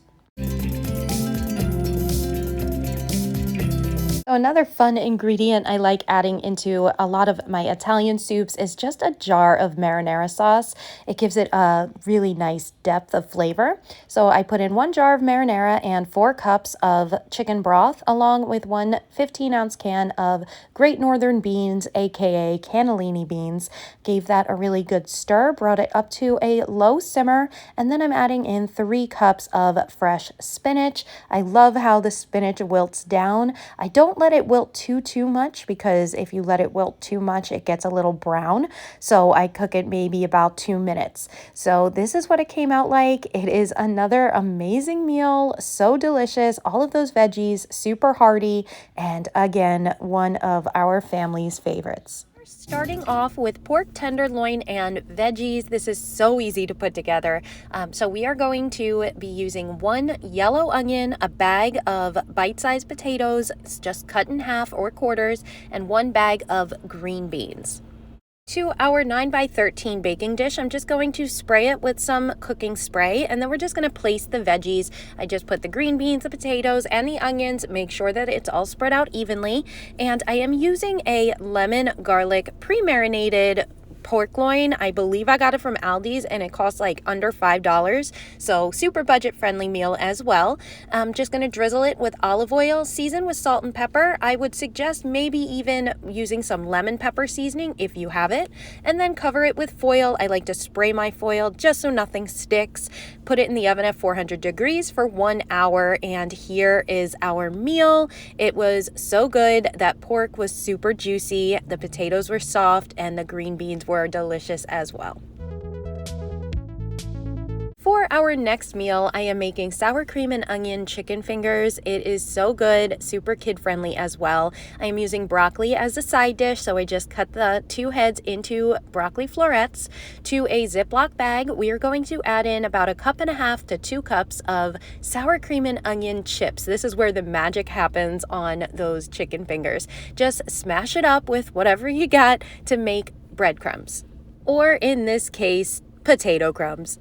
So another fun ingredient I like adding into a lot of my Italian soups is just a jar of marinara sauce. It gives it a really nice depth of flavor. So I put in 1 jar of marinara and 4 cups of chicken broth, along with 1 15-ounce can of Great Northern beans, aka cannellini beans. Gave that a really good stir, brought it up to a low simmer, and then I'm adding in 3 cups of fresh spinach. I love how the spinach wilts down. I don't let it wilt too much, because if you let it wilt too much, it gets a little brown. So I cook it maybe about 2 minutes. So this is what it came out like. It is another amazing meal, so delicious, all of those veggies, super hearty, and again, one of our family's favorites. Starting off with pork tenderloin and veggies. This is so easy to put together. So we are going to be using 1 yellow onion, a bag of bite-sized potatoes, just cut in half or quarters, and 1 bag of green beans. To our 9x13 baking dish, I'm just going to spray it with some cooking spray, and then we're just going to place the veggies. I just put the green beans, the potatoes, and the onions, make sure that it's all spread out evenly. And I am using a lemon garlic pre-marinated pork loin. I believe I got it from Aldi's and it costs like under $5. So super budget friendly meal as well. I'm just going to drizzle it with olive oil, season with salt and pepper. I would suggest maybe even using some lemon pepper seasoning if you have it, and then cover it with foil. I like to spray my foil just so nothing sticks. Put it in the oven at 400 degrees for 1 hour, and here is our meal. It was so good. That pork was super juicy, the potatoes were soft, and the green beans were delicious as well. For our next meal, I am making sour cream and onion chicken fingers. It is so good, super kid-friendly as well. I am using broccoli as a side dish, so I just cut the 2 heads into broccoli florets. To a Ziploc bag, we are going to add in about 1.5 cups to 2 cups of sour cream and onion chips. This is where the magic happens on those chicken fingers. Just smash it up with whatever you got to make breadcrumbs, or in this case, potato crumbs.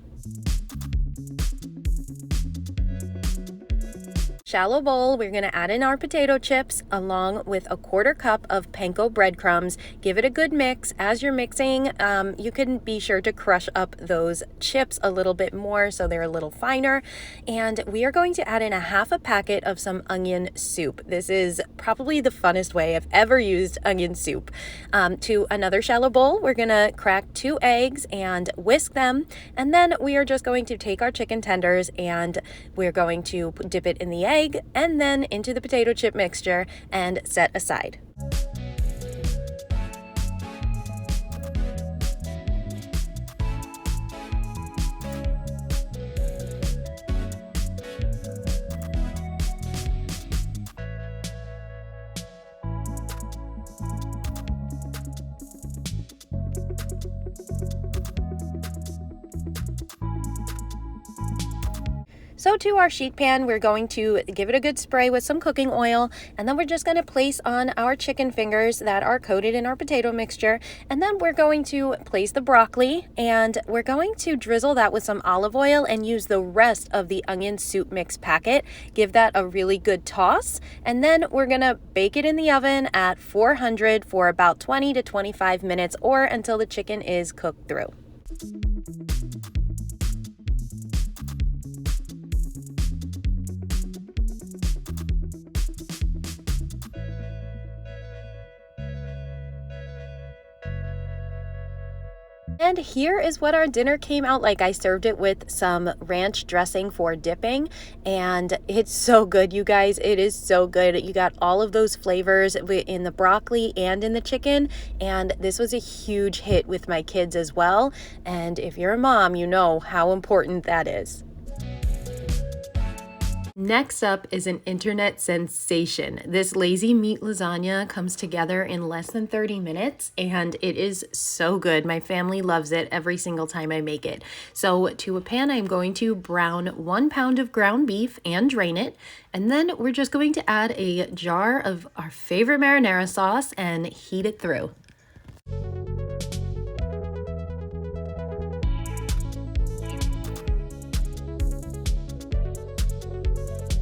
Shallow bowl, we're going to add in our potato chips along with 1/4 cup of panko breadcrumbs. Give it a good mix. As you're mixing, you can be sure to crush up those chips a little bit more so they're a little finer. And we are going to add in 1/2 packet of some onion soup. This is probably the funnest way I've ever used onion soup. To another shallow bowl, we're going to crack 2 eggs and whisk them. And then we are just going to take our chicken tenders and we're going to dip it in the egg and then into the potato chip mixture and set aside. So to our sheet pan, we're going to give it a good spray with some cooking oil, and then we're just going to place on our chicken fingers that are coated in our potato mixture, and then we're going to place the broccoli, and we're going to drizzle that with some olive oil and use the rest of the onion soup mix packet. Give that a really good toss, and then we're going to bake it in the oven at 400 for about 20 to 25 minutes or until the chicken is cooked through. And here is what our dinner came out like. I served it with some ranch dressing for dipping, and it's so good, you guys. It is so good. You got all of those flavors in the broccoli and in the chicken, and this was a huge hit with my kids as well. And if you're a mom, you know how important that is. Next up is an internet sensation. This lazy meat lasagna comes together in less than 30 minutes and it is so good. My family loves it every single time I make it. So to a pan, I'm going to brown 1 pound of ground beef and drain it. And then we're just going to add a jar of our favorite marinara sauce and heat it through.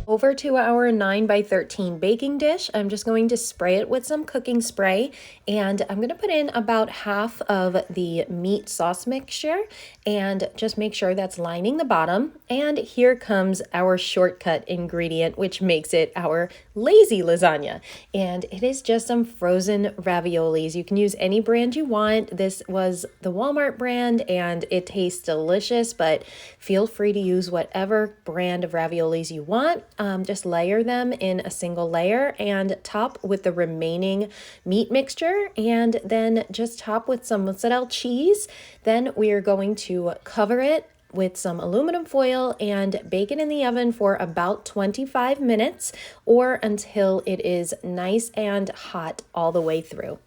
Over to our 9 by 13 baking dish, I'm just going to spray it with some cooking spray, and I'm going to put in about half of the meat sauce mixture and just make sure that's lining the bottom. And here comes our shortcut ingredient, which makes it our lazy lasagna. And it is just some frozen raviolis. You can use any brand you want. This was the Walmart brand and it tastes delicious, but feel free to use whatever brand of raviolis you want. Just layer them in a single layer and top with the remaining meat mixture, and then just top with some mozzarella cheese. Then we are going to cover it with some aluminum foil and bake it in the oven for about 25 minutes or until it is nice and hot all the way through.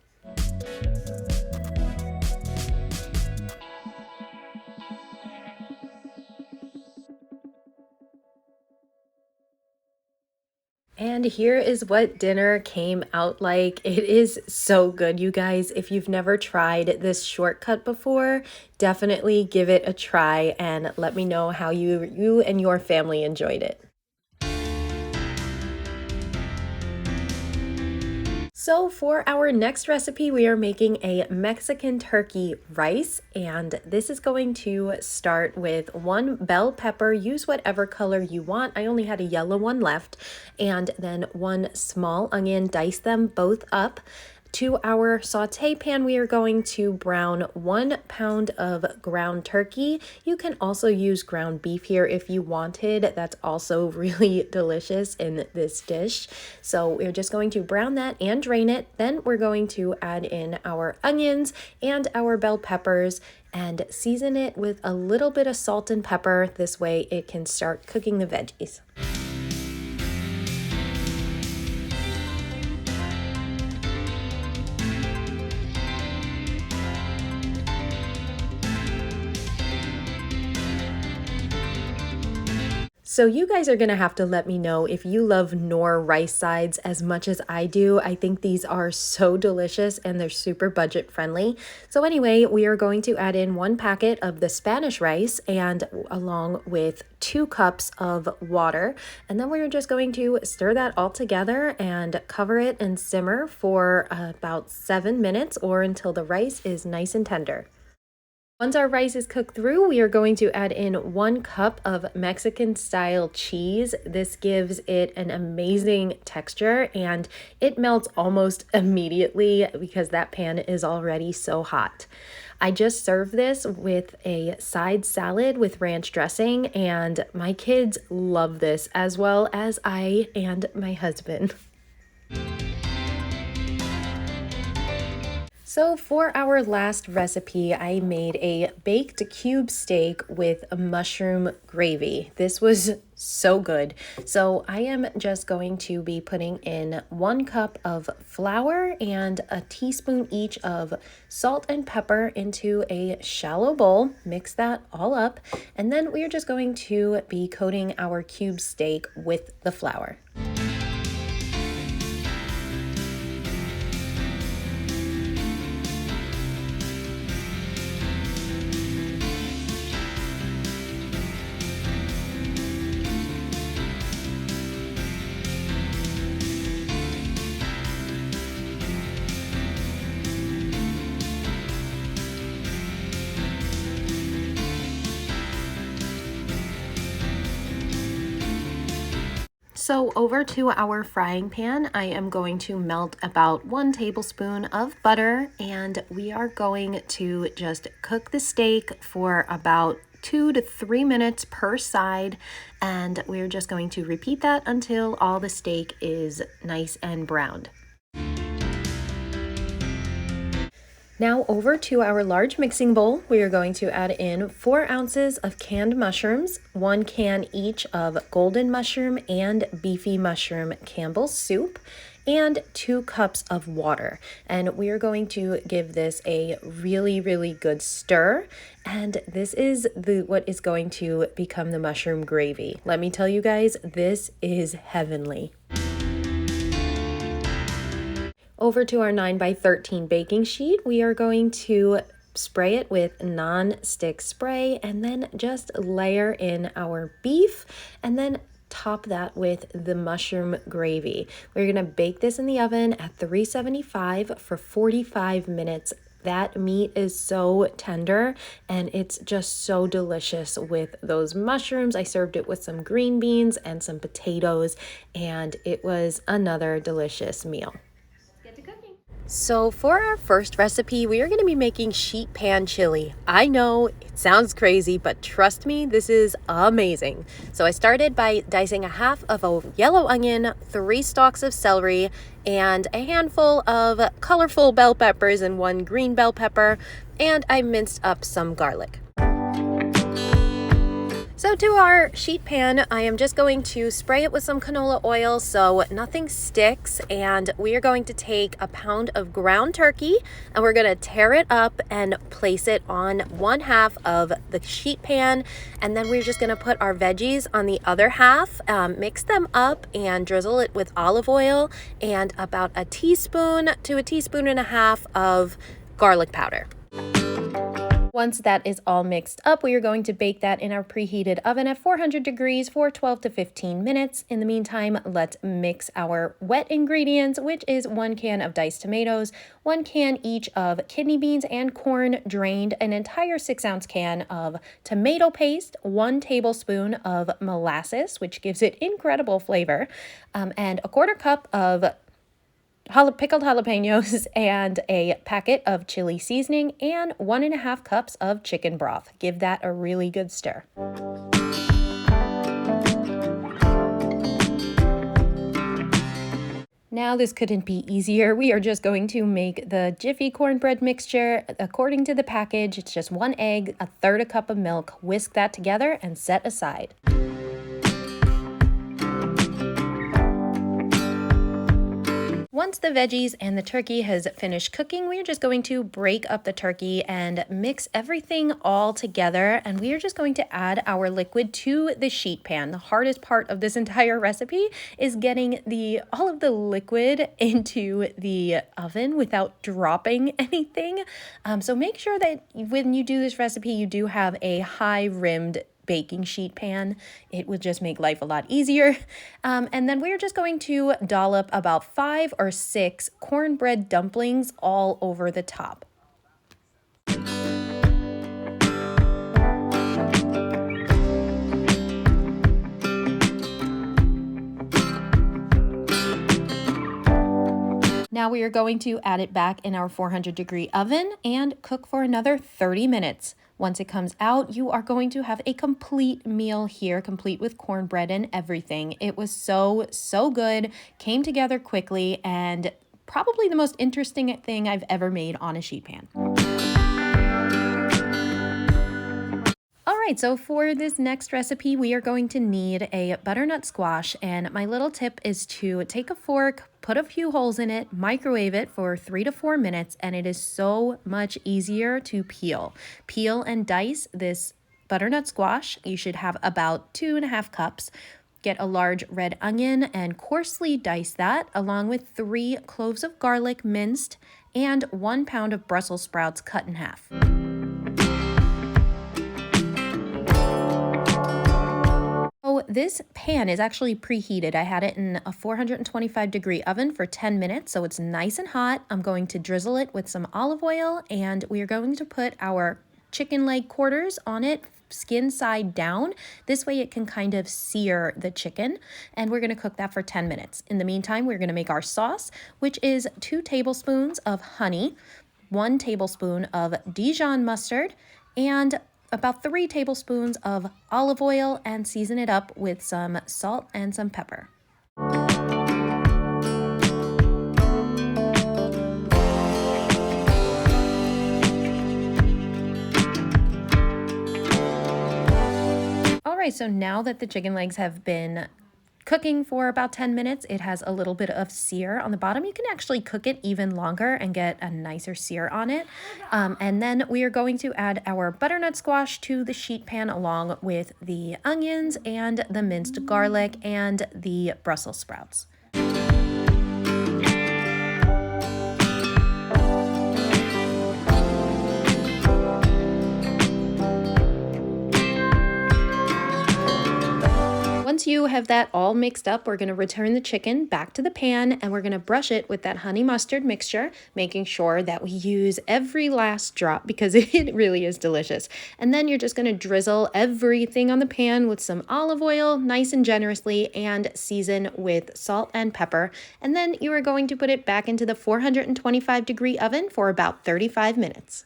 And here is what dinner came out like. It is so good, you guys. If you've never tried this shortcut before, definitely give it a try and let me know how you and your family enjoyed it. So for our next recipe, we are making a Mexican turkey rice, and this is going to start with one bell pepper. Use whatever color you want. I only had a yellow one left, and then one small onion. Dice them both up. To our saute pan, we are going to brown 1 pound of ground turkey. You can also use ground beef here if you wanted. That's also really delicious in this dish. So we're just going to brown that and drain it. Then we're going to add in our onions and our bell peppers and season it with a little bit of salt and pepper. This way it can start cooking the veggies. So you guys are gonna have to let me know if you love Knorr rice sides as much as I do. I think these are so delicious and they're super budget friendly. So anyway, we are going to add in 1 packet of the Spanish rice and along with 2 cups of water. And then we're just going to stir that all together and cover it and simmer for about 7 minutes or until the rice is nice and tender. Once our rice is cooked through, we are going to add in 1 cup of Mexican style cheese. This gives it an amazing texture and it melts almost immediately because that pan is already so hot. I just served this with a side salad with ranch dressing, and my kids love this as well as I and my husband. So for our last recipe, I made a baked cube steak with a mushroom gravy. This was so good. So I am just going to be putting in 1 cup of flour and a teaspoon each of salt and pepper into a shallow bowl. Mix that all up. And then we are just going to be coating our cube steak with the flour. So over to our frying pan, I am going to melt about 1 tablespoon of butter, and we are going to just cook the steak for about 2 to 3 minutes per side, and we're just going to repeat that until all the steak is nice and browned. Now over to our large mixing bowl, we are going to add in 4 ounces of canned mushrooms, 1 can each of golden mushroom and beefy mushroom Campbell's soup, and 2 cups of water. And we are going to give this a really good stir. And this is what is going to become the mushroom gravy. Let me tell you guys, this is heavenly. Over to our 9x13 baking sheet, we are going to spray it with non-stick spray and then just layer in our beef and then top that with the mushroom gravy. We're gonna bake this in the oven at 375 for 45 minutes. That meat is so tender and it's just so delicious with those mushrooms. I served it with some green beans and some potatoes, and it was another delicious meal. So for our first recipe, we are going to be making sheet pan chili. I know it sounds crazy, but trust me, this is amazing. So I started by dicing a half of a yellow onion, 3 stalks of celery, and a handful of colorful bell peppers and 1 green bell pepper, and I minced up some garlic. So to our sheet pan, I am just going to spray it with some canola oil so nothing sticks, and we are going to take a pound of ground turkey and we're going to tear it up and place it on 1/2 of the sheet pan, and then we're just going to put our veggies on the other half, mix them up and drizzle it with olive oil and about a teaspoon to a teaspoon and a half of garlic powder. Once that is all mixed up, we are going to bake that in our preheated oven at 400 degrees for 12 to 15 minutes. In the meantime, let's mix our wet ingredients, which is 1 can of diced tomatoes, 1 can each of kidney beans and corn drained, an entire 6-ounce can of tomato paste, 1 tablespoon of molasses, which gives it incredible flavor, and a 1/4 cup of pickled jalapenos and a packet of chili seasoning and 1.5 cups of chicken broth. Give that a really good stir. Now this couldn't be easier. We are just going to make the Jiffy cornbread mixture according to the package. It's just 1 egg, 1/3 cup of milk. Whisk that together and set aside. Once the veggies and the turkey has finished cooking, we're just going to break up the turkey and mix everything all together. And we are just going to add our liquid to the sheet pan. The hardest part of this entire recipe is getting all of the liquid into the oven without dropping anything. So make sure that when you do this recipe, you do have a high-rimmed baking sheet pan. It would just make life a lot easier. And then we're just going to dollop about 5 or 6 cornbread dumplings all over the top. Now we are going to add it back in our 400-degree oven and cook for another 30 minutes. Once it comes out, you are going to have a complete meal here, complete with cornbread and everything. It was so, so good, came together quickly, and probably the most interesting thing I've ever made on a sheet pan. All right, so for this next recipe, we are going to need a butternut squash, and my little tip is to take a fork, put a few holes in it, microwave it for 3 to 4 minutes, and it is so much easier to peel. Peel and dice this butternut squash. You should have about 2.5 cups. Get a large red onion and coarsely dice that, along with 3 cloves of garlic minced and 1 pound of Brussels sprouts cut in half. This pan is actually preheated. I had it in a 425-degree oven for 10 minutes, so it's nice and hot. I'm going to drizzle it with some olive oil, and we are going to put our chicken leg quarters on it, skin side down. This way it can kind of sear the chicken, and we're going to cook that for 10 minutes. In the meantime, we're going to make our sauce, which is 2 tablespoons of honey, 1 tablespoon of Dijon mustard, and about 3 tablespoons of olive oil, and season it up with some salt and some pepper. All right, so now that the chicken legs have been cooking for about 10 minutes, it has a little bit of sear on the bottom. You can actually cook it even longer and get a nicer sear on it. And then we are going to add our butternut squash to the sheet pan along with the onions and the minced garlic and the Brussels sprouts. Once you have that all mixed up, we're going to return the chicken back to the pan, and we're going to brush it with that honey mustard mixture, making sure that we use every last drop because it really is delicious. And then you're just going to drizzle everything on the pan with some olive oil, nice and generously, and season with salt and pepper. And then you are going to put it back into the 425-degree oven for about 35 minutes.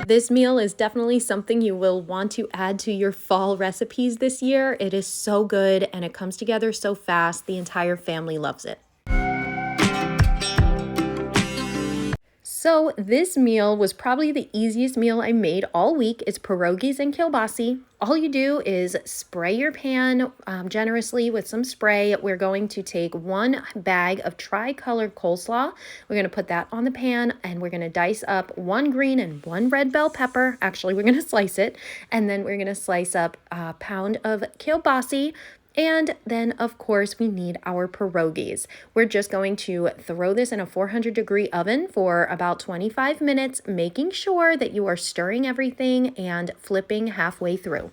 This meal is definitely something you will want to add to your fall recipes this year. It is so good and it comes together so fast. The entire family loves it. So this meal was probably the easiest meal I made all week. It's Pierogis Keilbosa. All you do is spray your pan generously with some spray. We're going to take 1 bag of tri-colored coleslaw. We're going to put that on the pan, and we're going to dice up 1 green and 1 red bell pepper. Actually, we're going to slice it. And then we're going to slice up a pound of kielbasa, And then, of course, we need our pierogis. We're just going to throw this in a 400-degree oven for about 25 minutes, making sure that you are stirring everything and flipping halfway through.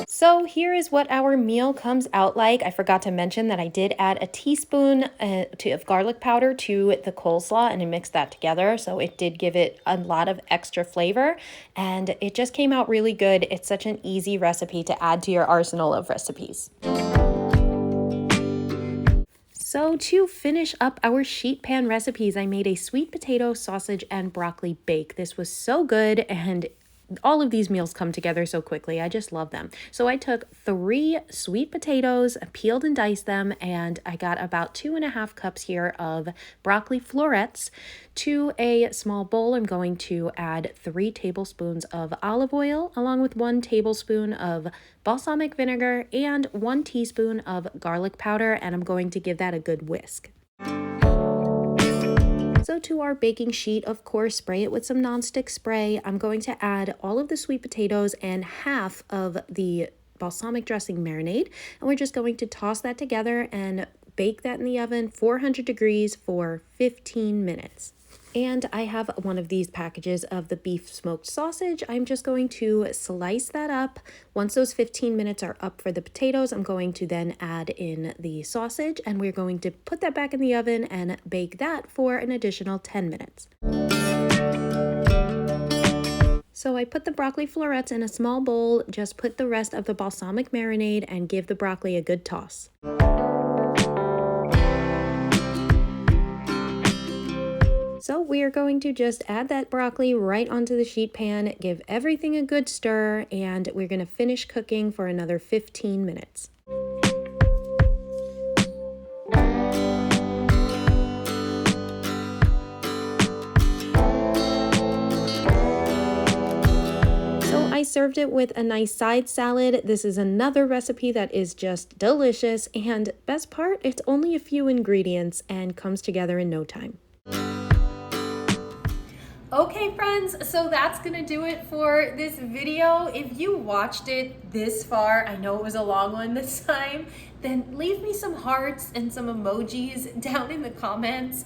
So here is what our meal comes out like. I forgot to mention that I did add a teaspoon of garlic powder to the coleslaw and I mixed that together. So it did give it a lot of extra flavor and it just came out really good. It's such an easy recipe to add to your arsenal of recipes. So to finish up our sheet pan recipes, I made a sweet potato, sausage, and broccoli bake. This was so good and all of these meals come together so quickly. I just love them. So I took 3 sweet potatoes, peeled and diced them, and I got about 2.5 cups here of broccoli florets. To a small bowl, I'm going to add 3 tablespoons of olive oil, along with 1 tablespoon of balsamic vinegar and 1 teaspoon of garlic powder, and I'm going to give that a good whisk. So to our baking sheet, of course, spray it with some nonstick spray. I'm going to add all of the sweet potatoes and half of the balsamic dressing marinade. And we're just going to toss that together and bake that in the oven, 400 degrees for 15 minutes. And I have one of these packages of the beef smoked sausage. I'm just going to slice that up. Once those 15 minutes are up for the potatoes, I'm going to then add in the sausage and we're going to put that back in the oven and bake that for an additional 10 minutes. So I put the broccoli florets in a small bowl, just put the rest of the balsamic marinade and give the broccoli a good toss. So we are going to just add that broccoli right onto the sheet pan, give everything a good stir, and we're going to finish cooking for another 15 minutes. I served it with a nice side salad. This is another recipe that is just delicious, and best part, it's only a few ingredients and comes together in no time. Okay friends, so that's gonna do it for this video. If you watched it this far, I know it was a long one this time, then leave me some hearts and some emojis down in the comments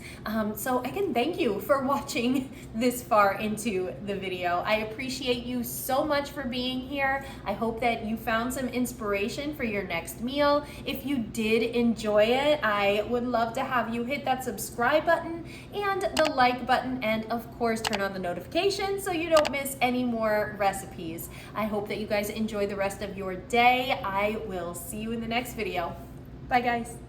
so I can thank you for watching this far into the video. I appreciate you so much for being here. I hope that you found some inspiration for your next meal. If you did enjoy it, I would love to have you hit that subscribe button and the like button, and of course turn on the notifications so you don't miss any more recipes. I hope that you guys enjoy the rest of your day. I will see you in the next video. Bye guys.